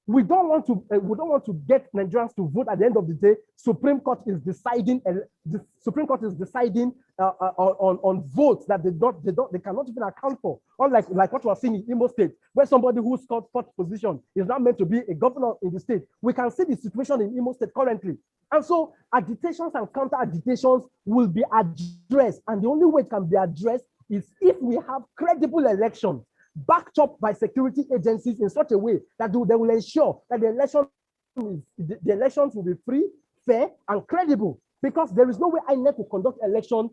We don't want to get Nigerians to vote at the end of the day. Supreme Court is deciding, the Supreme Court is deciding on votes that they cannot even account for. Unlike what we are seeing in Imo State, where somebody who scored fourth position is now meant to be a governor in the state. We can see the situation in Imo State currently. And so agitations and counter-agitations will be addressed. And the only way it can be addressed is if we have credible elections backed up by security agencies in such a way that they will ensure that the elections will be free, fair, and credible. Because there is no way INEC will conduct election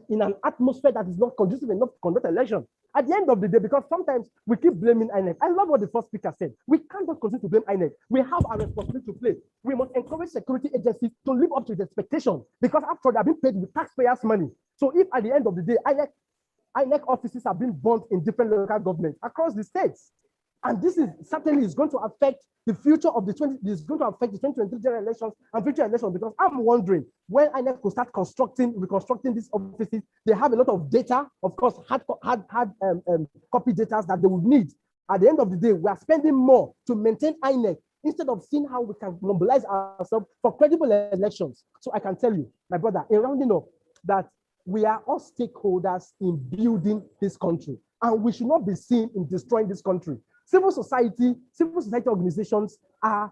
in an atmosphere that is not conducive enough to conduct election. At the end of the day, because sometimes we keep blaming INEC. I love what the first speaker said. We can't just continue to blame INEC. We have a responsibility to play. We must encourage security agencies to live up to the expectation, because after all, they're being paid with taxpayers' money. So if at the end of the day, INEC offices have been burnt in different local governments across the states, and this is certainly is going to affect the future of the 2023 general elections and future elections, because I'm wondering when INEC will start reconstructing these offices. They have a lot of data, of course, hard copy data that they would need. At the end of the day, we are spending more to maintain INEC instead of seeing how we can mobilize ourselves for credible elections. So I can tell you, my brother, in rounding up, that we are all stakeholders in building this country, and we should not be seen in destroying this country. Civil society organizations are,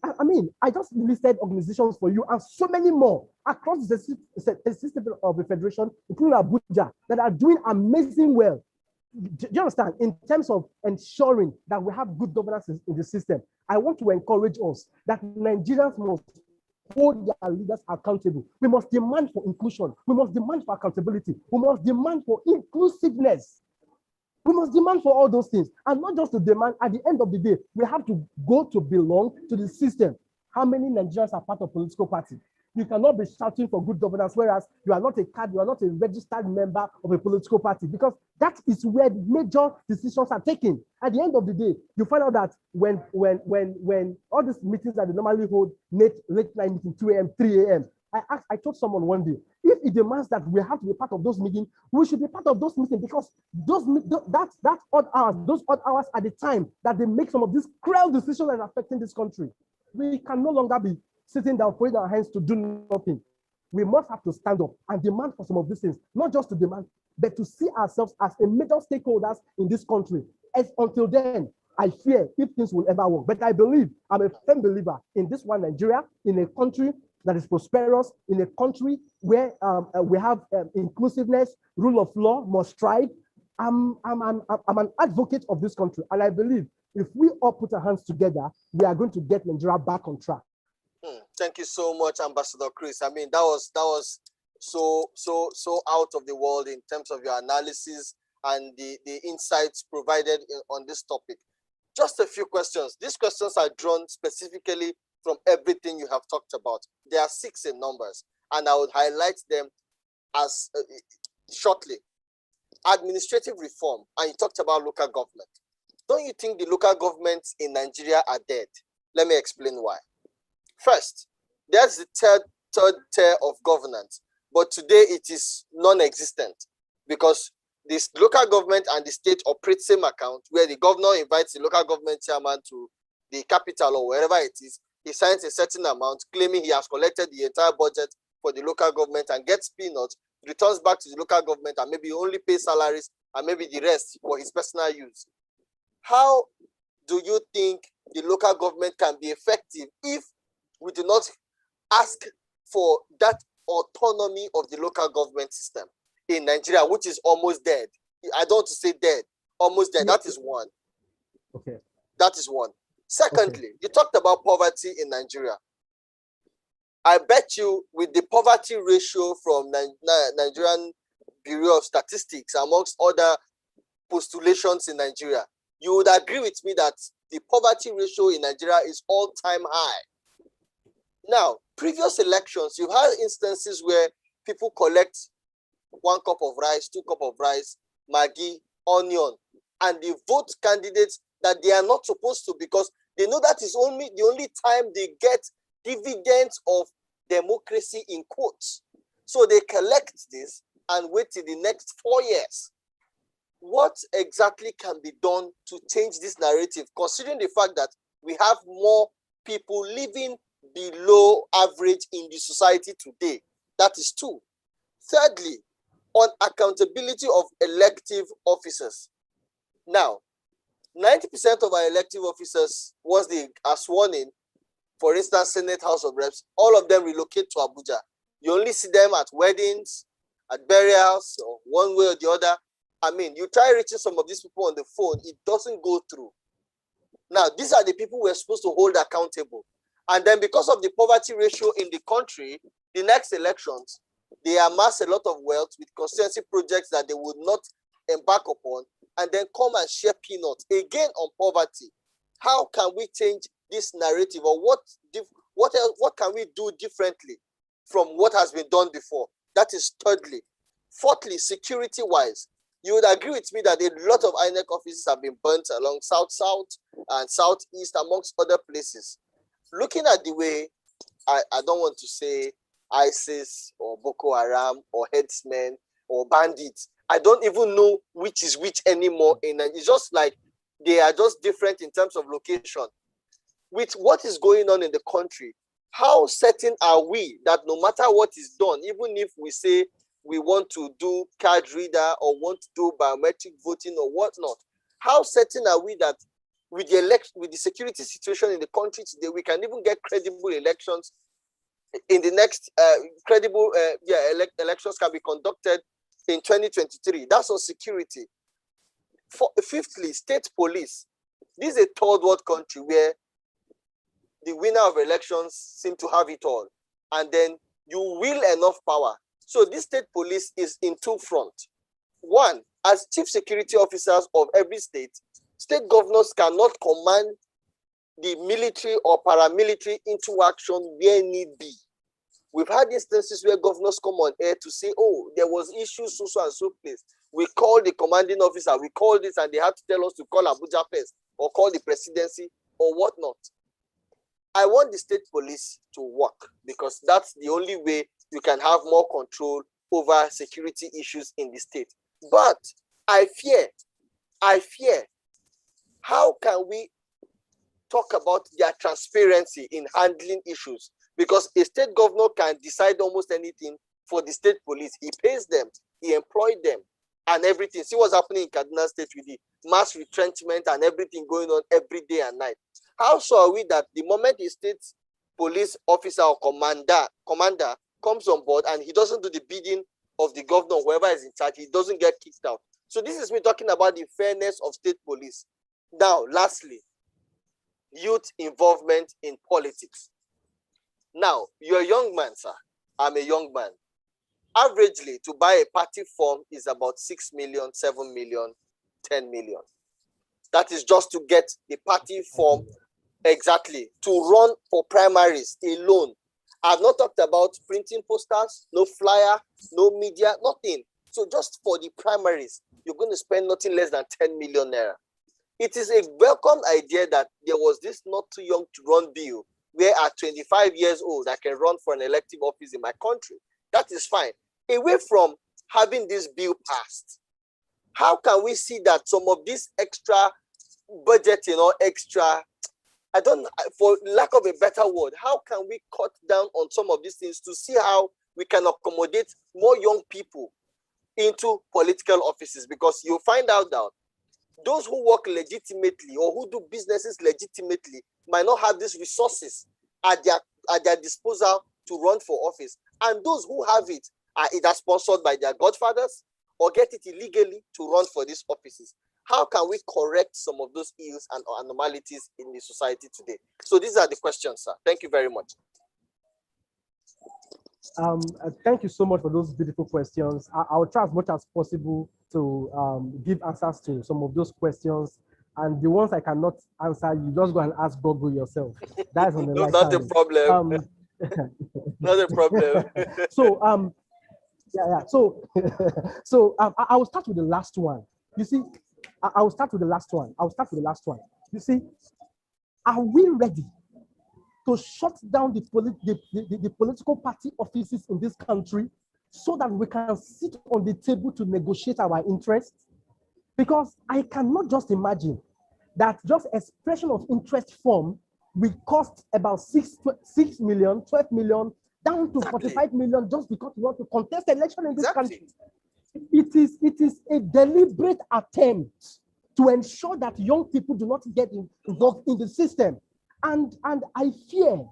I just listed organizations for you and so many more across the system of the Federation, including Abuja, that are doing amazing well. Do you understand? In terms of ensuring that we have good governance in the system, I want to encourage us that Nigerians must hold their leaders accountable. We must demand for inclusion. We must demand for accountability. We must demand for inclusiveness. We must demand for all those things, and not just to demand. At the end of the day, we have to go to belong to the system. How many Nigerians are part of political party? You cannot be shouting for good governance, whereas you are not a registered member of a political party, because that is where major decisions are taken. At the end of the day, you find out that when all these meetings that they normally hold, late night meeting, 2 a.m., 3 a.m., I told someone one day, if it demands that we have to be part of those meetings, we should be part of those meetings, because those odd hours are the time that they make some of these cruel decisions that are affecting this country. We can no longer be sitting down, folding our hands to do nothing. We must have to stand up and demand for some of these things, not just to demand, but to see ourselves as a major stakeholders in this country. As until then, I fear if things will ever work. But I believe, I'm a firm believer in this one Nigeria, in a country that is prosperous, in a country where we have inclusiveness, rule of law must thrive. I'm an advocate of this country, and I believe if we all put our hands together, we are going to get Nigeria back on track. Thank you so much, Ambassador Chris. I mean, that was so out of the world in terms of your analysis and the insights provided on this topic. Just a few questions. These questions are drawn specifically from everything you have talked about. There are 6 in numbers, and I would highlight them as shortly. Administrative reform, and you talked about local government. Don't you think the local governments in Nigeria are dead? Let me explain why. First, there's the third tier of governance, but today it is non-existent, because this local government and the state operate same account, where the governor invites the local government chairman to the capital or wherever it is. He signs a certain amount, claiming he has collected the entire budget for the local government and gets peanuts, returns back to the local government and maybe only pays salaries and maybe the rest for his personal use. How do you think the local government can be effective if we do not ask for that autonomy of the local government system in Nigeria, which is almost dead? I don't want to say dead, almost dead. That is one. Okay. That is one. Secondly, you talked about poverty in Nigeria. I bet you with the poverty ratio from Nigerian Bureau of Statistics, amongst other postulations in Nigeria, you would agree with me that the poverty ratio in Nigeria is all-time high. Now, previous elections, you've had instances where people collect 1 cup of rice, 2 cups of rice, Maggi, onion, and they vote candidates that they are not supposed to, because they know that is only the only time they get dividends of democracy in quotes. So they collect this and wait till the next 4 years. What exactly can be done to change this narrative, considering the fact that we have more people living below average in the society today? That is two. Thirdly, on accountability of elective officers. Now, 90% of our elective officers, once they are sworn in, for instance, Senate, House of Reps, all of them relocate to Abuja. You only see them at weddings, at burials, or one way or the other. I mean, you try reaching some of these people on the phone, it doesn't go through. Now, these are the people we're supposed to hold accountable. And then because of the poverty ratio in the country, the next elections, they amass a lot of wealth with constituency projects that they would not embark upon, and then come and share peanuts again on poverty. How can we change this narrative, or what else, what can we do differently from what has been done before? That is thirdly. Fourthly, security-wise, you would agree with me that a lot of INEC offices have been burnt along South and Southeast, amongst other places. Looking at the way, I don't want to say ISIS or Boko Haram or headsmen or bandits. I don't even know which is which anymore. And it's just like they are just different in terms of location. With what is going on in the country, how certain are we that no matter what is done, even if we say we want to do card reader or want to do biometric voting or whatnot, how certain are we that with the security situation in the country today, we can even get credible elections in the next elections can be conducted in 2023. That's on security. Fifthly, state police. This is a third world country where the winner of elections seem to have it all, and then you will enough power. So this state police is in two fronts. One, as chief security officers of every state, state governors cannot command the military or paramilitary into action where need be. We've had instances where governors come on air to say, oh, there was issues so and so place. We called the commanding officer, we called this, and they had to tell us to call Abuja first or call the presidency or whatnot. I want the state police to work, because that's the only way you can have more control over security issues in the state. But I fear, how can we talk about their transparency in handling issues? Because a state governor can decide almost anything for the state police. He pays them, he employed them, and everything. See what's happening in Kaduna State with the mass retrenchment and everything going on every day and night. How sure are we that the moment the state police officer or commander comes on board and he doesn't do the bidding of the governor, whoever is in charge, he doesn't get kicked out? So this is me talking about the fairness of state police. Now, lastly, youth involvement in politics. Now, you're a young man, sir. I'm a young man. Averagely, to buy a party form is about 6 million, 7 million, 10 million. That is just to get the party form exactly, to run for primaries alone. I've not talked about printing posters, no flyer, no media, nothing. So just for the primaries, you're going to spend nothing less than 10 million naira. It is a welcome idea that there was this not too young to run bill, where at 25 years old, I can run for an elective office in my country. That is fine. Away from having this bill passed, how can we see that some of this extra budgeting or extra, for lack of a better word, how can we cut down on some of these things to see how we can accommodate more young people into political offices? Because you'll find out that those who work legitimately or who do businesses legitimately might not have these resources at their disposal to run for office. And those who have it are either sponsored by their godfathers or get it illegally to run for these offices. How can we correct some of those ills and anomalies in the society today? So these are the questions, sir. Thank you very much. Thank you so much for those beautiful questions. I'll try as much as possible to give answers to some of those questions. And the ones I cannot answer, you just go and ask Google yourself. That's on the No, not a problem. Not a problem. So Yeah. So, so I will start with the last one. You see, I will start with the last one. You see, are we ready to shut down the political party offices in this country so that we can sit on the table to negotiate our interests? Because I cannot just imagine that just expression of interest form will cost about 6 million, 12 million, down to 45 million just because we want to contest election in this country. It is a deliberate attempt to ensure that young people do not get involved in the system. And I fear,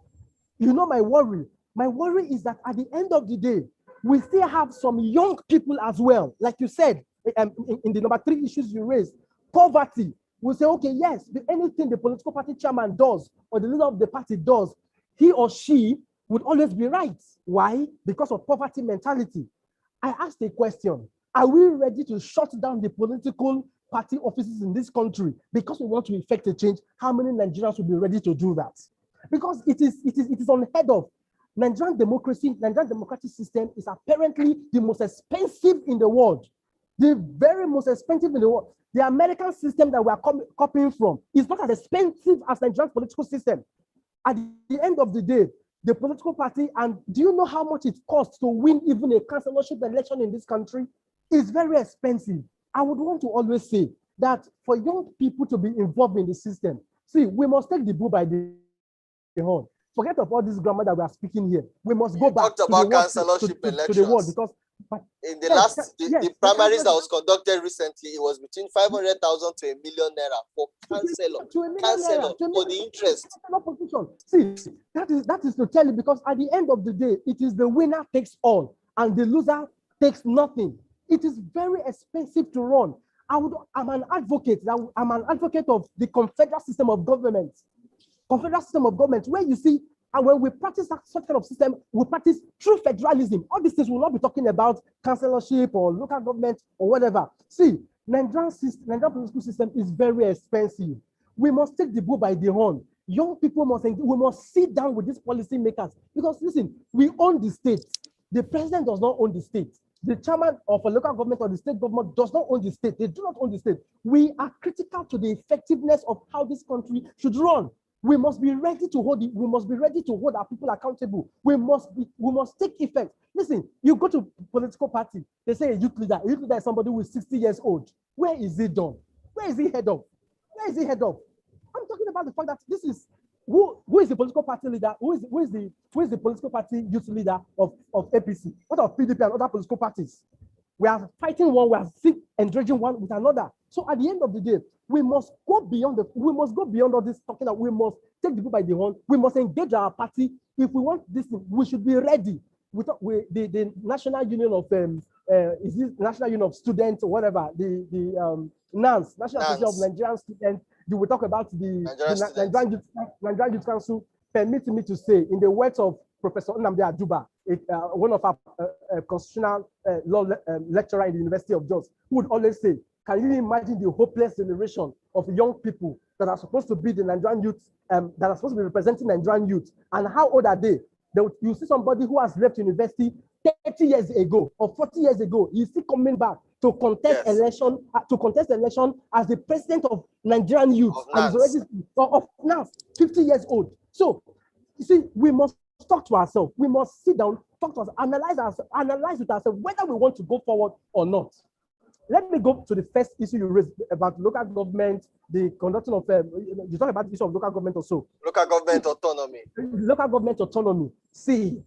my worry. My worry is that at the end of the day, we still have some young people as well. Like you said, in the number 3 issues you raised, poverty. We say, okay, yes, anything the political party chairman does or the leader of the party does, he or she would always be right. Why? Because of poverty mentality. I asked a question. Are we ready to shut down the political party offices in this country because we want to effect a change? How many Nigerians will be ready to do that? Because it is unheard of. Nigerian democratic system is apparently the most expensive in the world. The very most expensive in the world. The American system that we are copying from is not as expensive as Nigerian political system. At the end of the day, the political party, and do you know how much it costs to win even a councillorship election in this country? It's very expensive. I would want to always say that for young people to be involved in the system, see, we must take the bull by the horn. Forget of all this grammar that we are speaking here. We must go back to the word because in the primaries that was conducted recently, it was between 500,000 to $1 million for councillor for the interest. See, that is to tell you, because at the end of the day, it is the winner takes all and the loser takes nothing. It is very expensive to run. I'm an advocate of the confederal system of government. Where you see, and when we practice that sort of system, we practice true federalism. All these things will not be talking about councillorship or local government or whatever. See, Nigerian political system is very expensive. We must take the bull by the horn. Young people we must sit down with these policy makers, because listen, we own the state. The president does not own the state. The chairman of a local government or the state government does not own the state. They do not own the state. We are critical to the effectiveness of how this country should run. We must be ready to hold it. We must be ready to hold our people accountable. We must take effect. Listen, you go to political party, they say a youth leader. A youth leader is somebody who is 60 years old. Where is he done? Where is he head of? I'm talking about the fact that this is who is the political party leader? Who is the political party youth leader of APC? What of PDP and other political parties? We are fighting one, we are engaging one with another. So at the end of the day, we must go beyond all this talking that we must take the people by the horn. We must engage our party. If we want this thing, we should be ready. The National Union of is this National Union of Students or whatever, the NANS, National Association of Nigerian Students. You will talk about the Nigerian Youth Council. Permit me to say, in the words of Professor Nnamdi Aduba, one of our constitutional law lecturer in the University of Jos, who would always say, can you imagine the hopeless generation of young people that are supposed to be the Nigerian youth, that are supposed to be representing Nigerian youth, and how old are they? You see somebody who has left university 30 years ago or 40 years ago, he's still coming back to contest election as the president of Nigerian youth, and he's already now 50 years old. So you see, we must talk to ourselves. We must sit down, talk to ourselves, analyze with ourselves whether we want to go forward or not. Let me go to the first issue you raised about local government, the conducting of, you talk about the issue of local government also. Local government autonomy. Local government autonomy. See,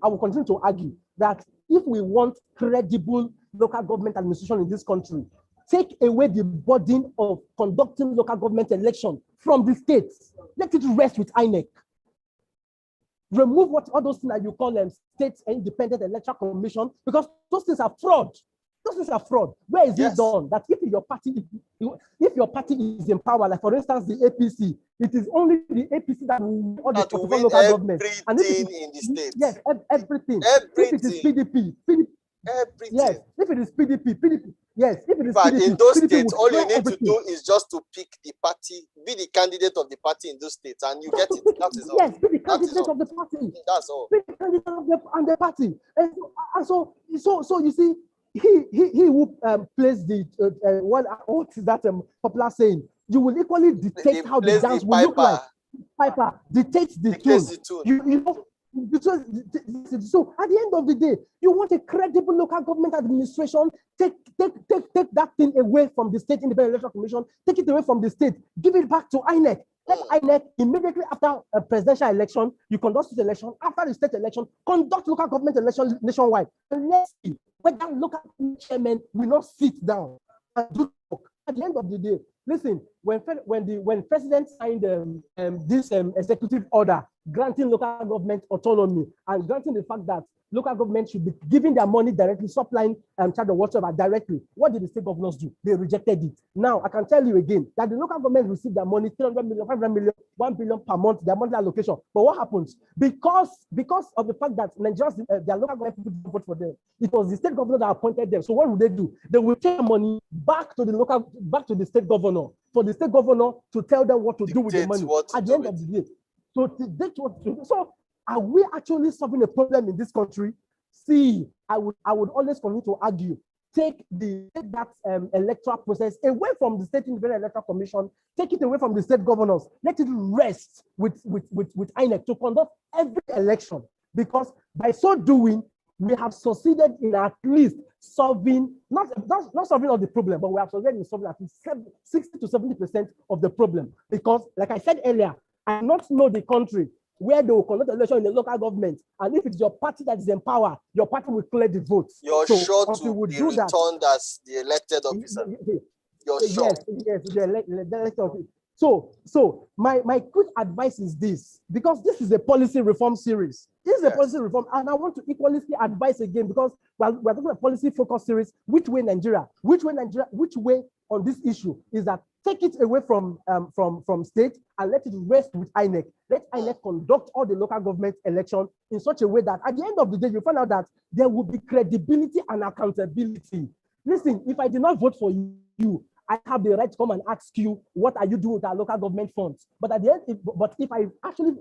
I will continue to argue that if we want credible local government administration in this country, take away the burden of conducting local government election from the states. Let it rest with INEC. Remove all those things that you call them state independent electoral commission, because those things are fraud. Those things are fraud. Where is it done? That if your party is in power, like for instance the APC, it is only the APC that will all the local government. And everything in the state. Yes, everything. If it is PDP, Everything. Yes, if it is PDP, yes, if it is But PDP, in those PDP states, would all you clear need everything. to do is just to pick the party, be the candidate of the party in those states, and you get Just to it. pick That it, is all. yes, be the That is candidate all. of the party. That's all. Be the candidate of the party. So you see, he who plays the what is that popular saying? You will equally dictate how the plays dance the will look like. piper, Piper dictates the dictates tune. the tune. You know. So at the end of the day, you want a credible local government administration. Take that thing away from the State Independent Electoral Commission. Take it away from the state. Give it back to INEC. Let INEC immediately after a presidential election, you conduct state election. After the state election, conduct local government election nationwide. And let's see whether local chairmen will not sit down and do work. At the end of the day, listen, when president signed this executive order granting local government autonomy and granting the fact that local government should be giving their money directly, supplying charge of whatever directly, what did the state governors do? They rejected it. Now, I can tell you again that the local government received their money, 300 million, 500 million, 1 billion per month, their monthly allocation. But what happens? Because of the fact that Nigerians, their local government people didn't vote for them, it was the state governor that appointed them. So what would they do? They will take money back to the state governor, for the state governor to tell them what to do with the money at the end of the day. So are we actually solving a problem in this country? See, I would always continue to argue, take that electoral process away from the State Independent Electoral Commission, take it away from the state governors, let it rest with INEC to conduct every election, because by so doing, we have succeeded in at least solving, not solving all the problem, but we have succeeded in solving at least 60 to 70% of the problem. Because, like I said earlier, I do not know the country where they will conduct the election in the local government, and if it's your party that is in power, your party will clear the votes. You're sure to be returned as the elected officer. You're sure. Yes, the elected officer. So my quick advice is this, because this is a policy reform series. This is a policy reform, and I want to equally advise again, because we're talking about policy focus series. Which way on this issue is that take it away from state and let it rest with INEC. Let INEC conduct all the local government elections in such a way that at the end of the day, you find out that there will be credibility and accountability. Listen, if I did not vote for you, I have the right to come and ask you, what are you doing with our local government funds? But at the end, if I actually,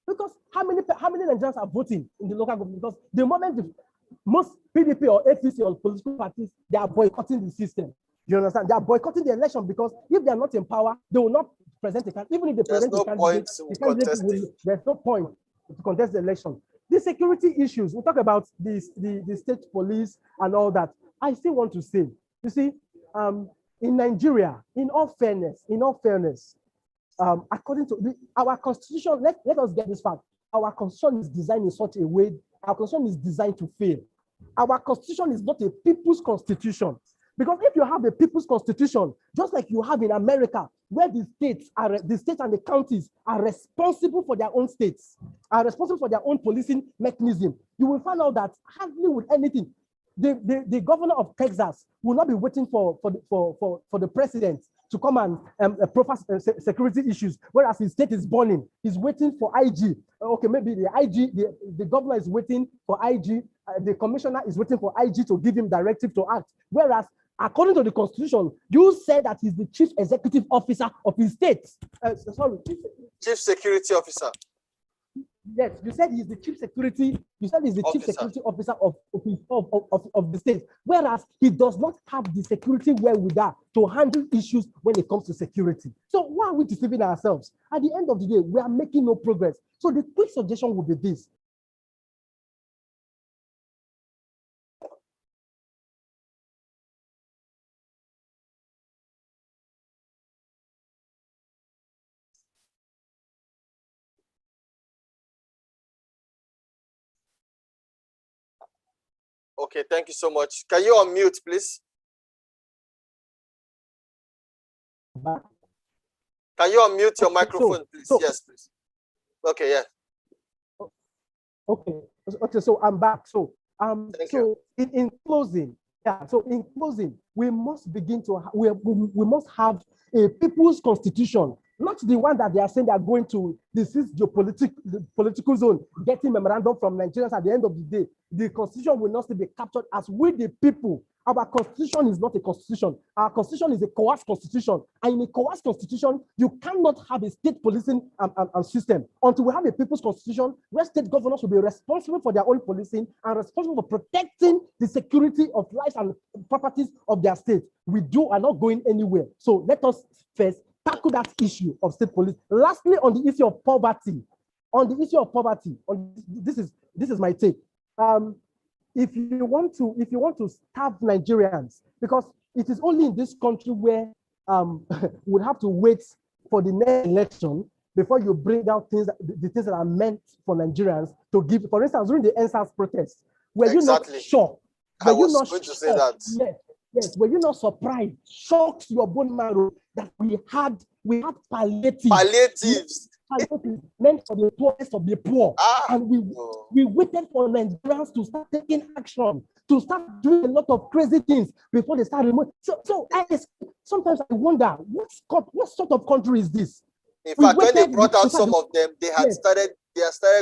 because how many Nigerians are voting in the local government? Because the moment most PDP or APC or political parties, they are boycotting the system. You understand? They are boycotting the election, because if they are not in power, they will not present a candidate. Even if they present a candidate, there's no point to contest the election. The security issues, we talk about the state police and all that. I still want to say, you see, in Nigeria, in all fairness, according to our constitution, let us get this fact. Our constitution is designed in such a way, our constitution is designed to fail. Our constitution is not a people's constitution. Because if you have a people's constitution, just like you have in America, where the states and the counties are responsible for their own states, are responsible for their own policing mechanism, you will find out that hardly with anything, the governor of Texas will not be waiting for the president to come and profile security issues, whereas his state is burning. He's waiting for IG. Okay, maybe the governor is waiting for IG. The commissioner is waiting for IG to give him directive to act. Whereas, according to the constitution, you said that he's the chief executive officer of his state. Chief security officer. Yes, you said he's the chief security. You said he's the chief security officer of the state. Whereas he does not have the security wherewithal to handle issues when it comes to security. So why are we deceiving ourselves? At the end of the day, we are making no progress. So the quick suggestion would be this. Okay, thank you so much. Can you unmute, please? Can you unmute your microphone, please? Yes, please. Okay, yeah. Okay, so I'm back. So in closing, we must begin to we must have a people's constitution not the one that they are saying they are going to. This is the political zone, getting memorandum from Nigerians at the end of the day. The constitution will not still be captured as we the people. Our constitution is not a constitution. Our constitution is a coerced constitution. And in a coerced constitution, you cannot have a state policing system until we have a people's constitution where state governors will be responsible for their own policing and responsible for protecting the security of lives and properties of their state. We are not going anywhere. So let us first tackle that issue of state police. Lastly, on the issue of poverty, this is my take. If you want to starve Nigerians, because it is only in this country where we'll have to wait for the next election before you bring out the things that are meant for Nigerians to give. For instance, during the NSAS protest, were you not shocked? I was going to say that. Yes, were you not surprised? Shocked to your bone marrow that we had palliatives. Palliatives meant for the poorest of the poor. And we waited for Nigerians to start taking action, to start doing a lot of crazy things before they start removing. Sometimes I wonder, what sort of country is this? In fact, when they brought out some of them, they started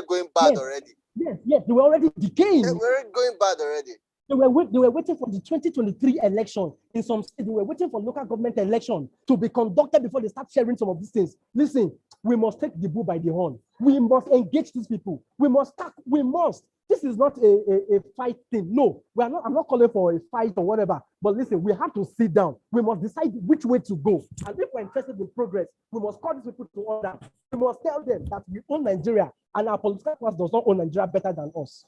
going bad already. Yes, they were already decaying. They were going bad already. They were waiting for the 2023 election. In some states, they were waiting for local government election to be conducted before they start sharing some of these things. Listen, we must take the bull by the horn. We must engage these people. We must. This is not a fight thing. No, I'm not calling for a fight or whatever. But listen, we have to sit down. We must decide which way to go. And if we're interested in progress, we must call these people to order. We must tell them that we own Nigeria and our political class does not own Nigeria better than us.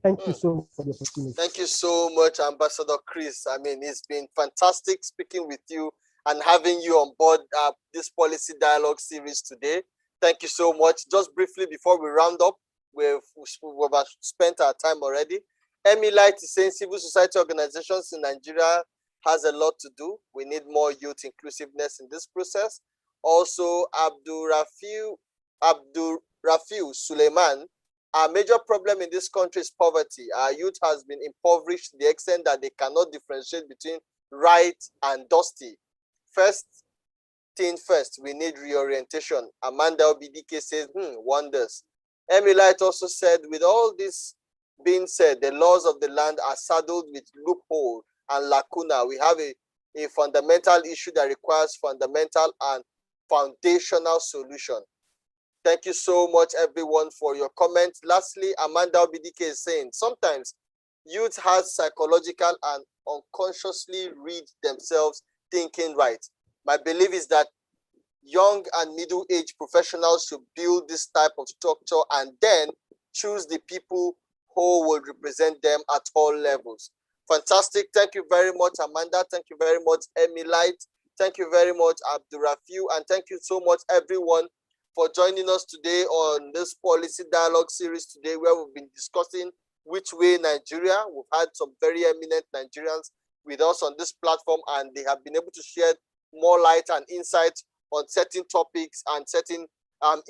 Thank you so much for the opportunity. Thank you so much, Ambassador Chris. I mean, it's been fantastic speaking with you and having you on board this policy dialogue series today. Thank you so much. Just briefly before we round up, we've spent our time already. Emilite is saying civil society organizations in Nigeria has a lot to do. We need more youth inclusiveness in this process. Also, Abdul Rafiu Suleiman. Our major problem in this country is poverty. Our youth has been impoverished to the extent that they cannot differentiate between right and dusty. First thing first, we need reorientation. Amanda OBDK says, wonders. Emilite also said, with all this being said, the laws of the land are saddled with loophole and lacuna. We have a fundamental issue that requires fundamental and foundational solution. Thank you so much, everyone, for your comments. Lastly, Amanda OBDK is saying, sometimes youth has psychological and unconsciously read themselves thinking right. My belief is that young and middle-aged professionals should build this type of structure and then choose the people who will represent them at all levels. Fantastic. Thank you very much, Amanda. Thank you very much, Emilite. Thank you very much, Abdurafiu. And thank you so much, everyone, for joining us today on this policy dialogue series today, where we've been discussing which way Nigeria. We've had some very eminent Nigerians with us on this platform, and they have been able to share more light and insight on certain topics and certain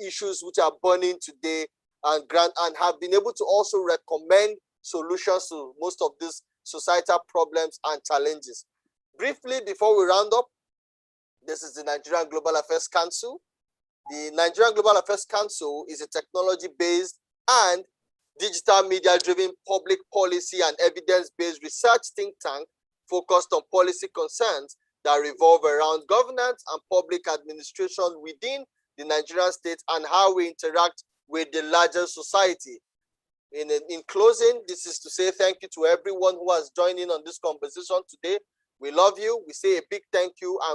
issues which are burning today, and have been able to also recommend solutions to most of these societal problems and challenges. Briefly, before we round up, this is the Nigerian Global Affairs Council. The Nigerian Global Affairs Council is a technology-based and digital media-driven public policy and evidence-based research think tank focused on policy concerns that revolve around governance and public administration within the Nigerian state and how we interact with the larger society. In closing, this is to say thank you to everyone who has joined in on this conversation today. We love you. We say a big thank you. And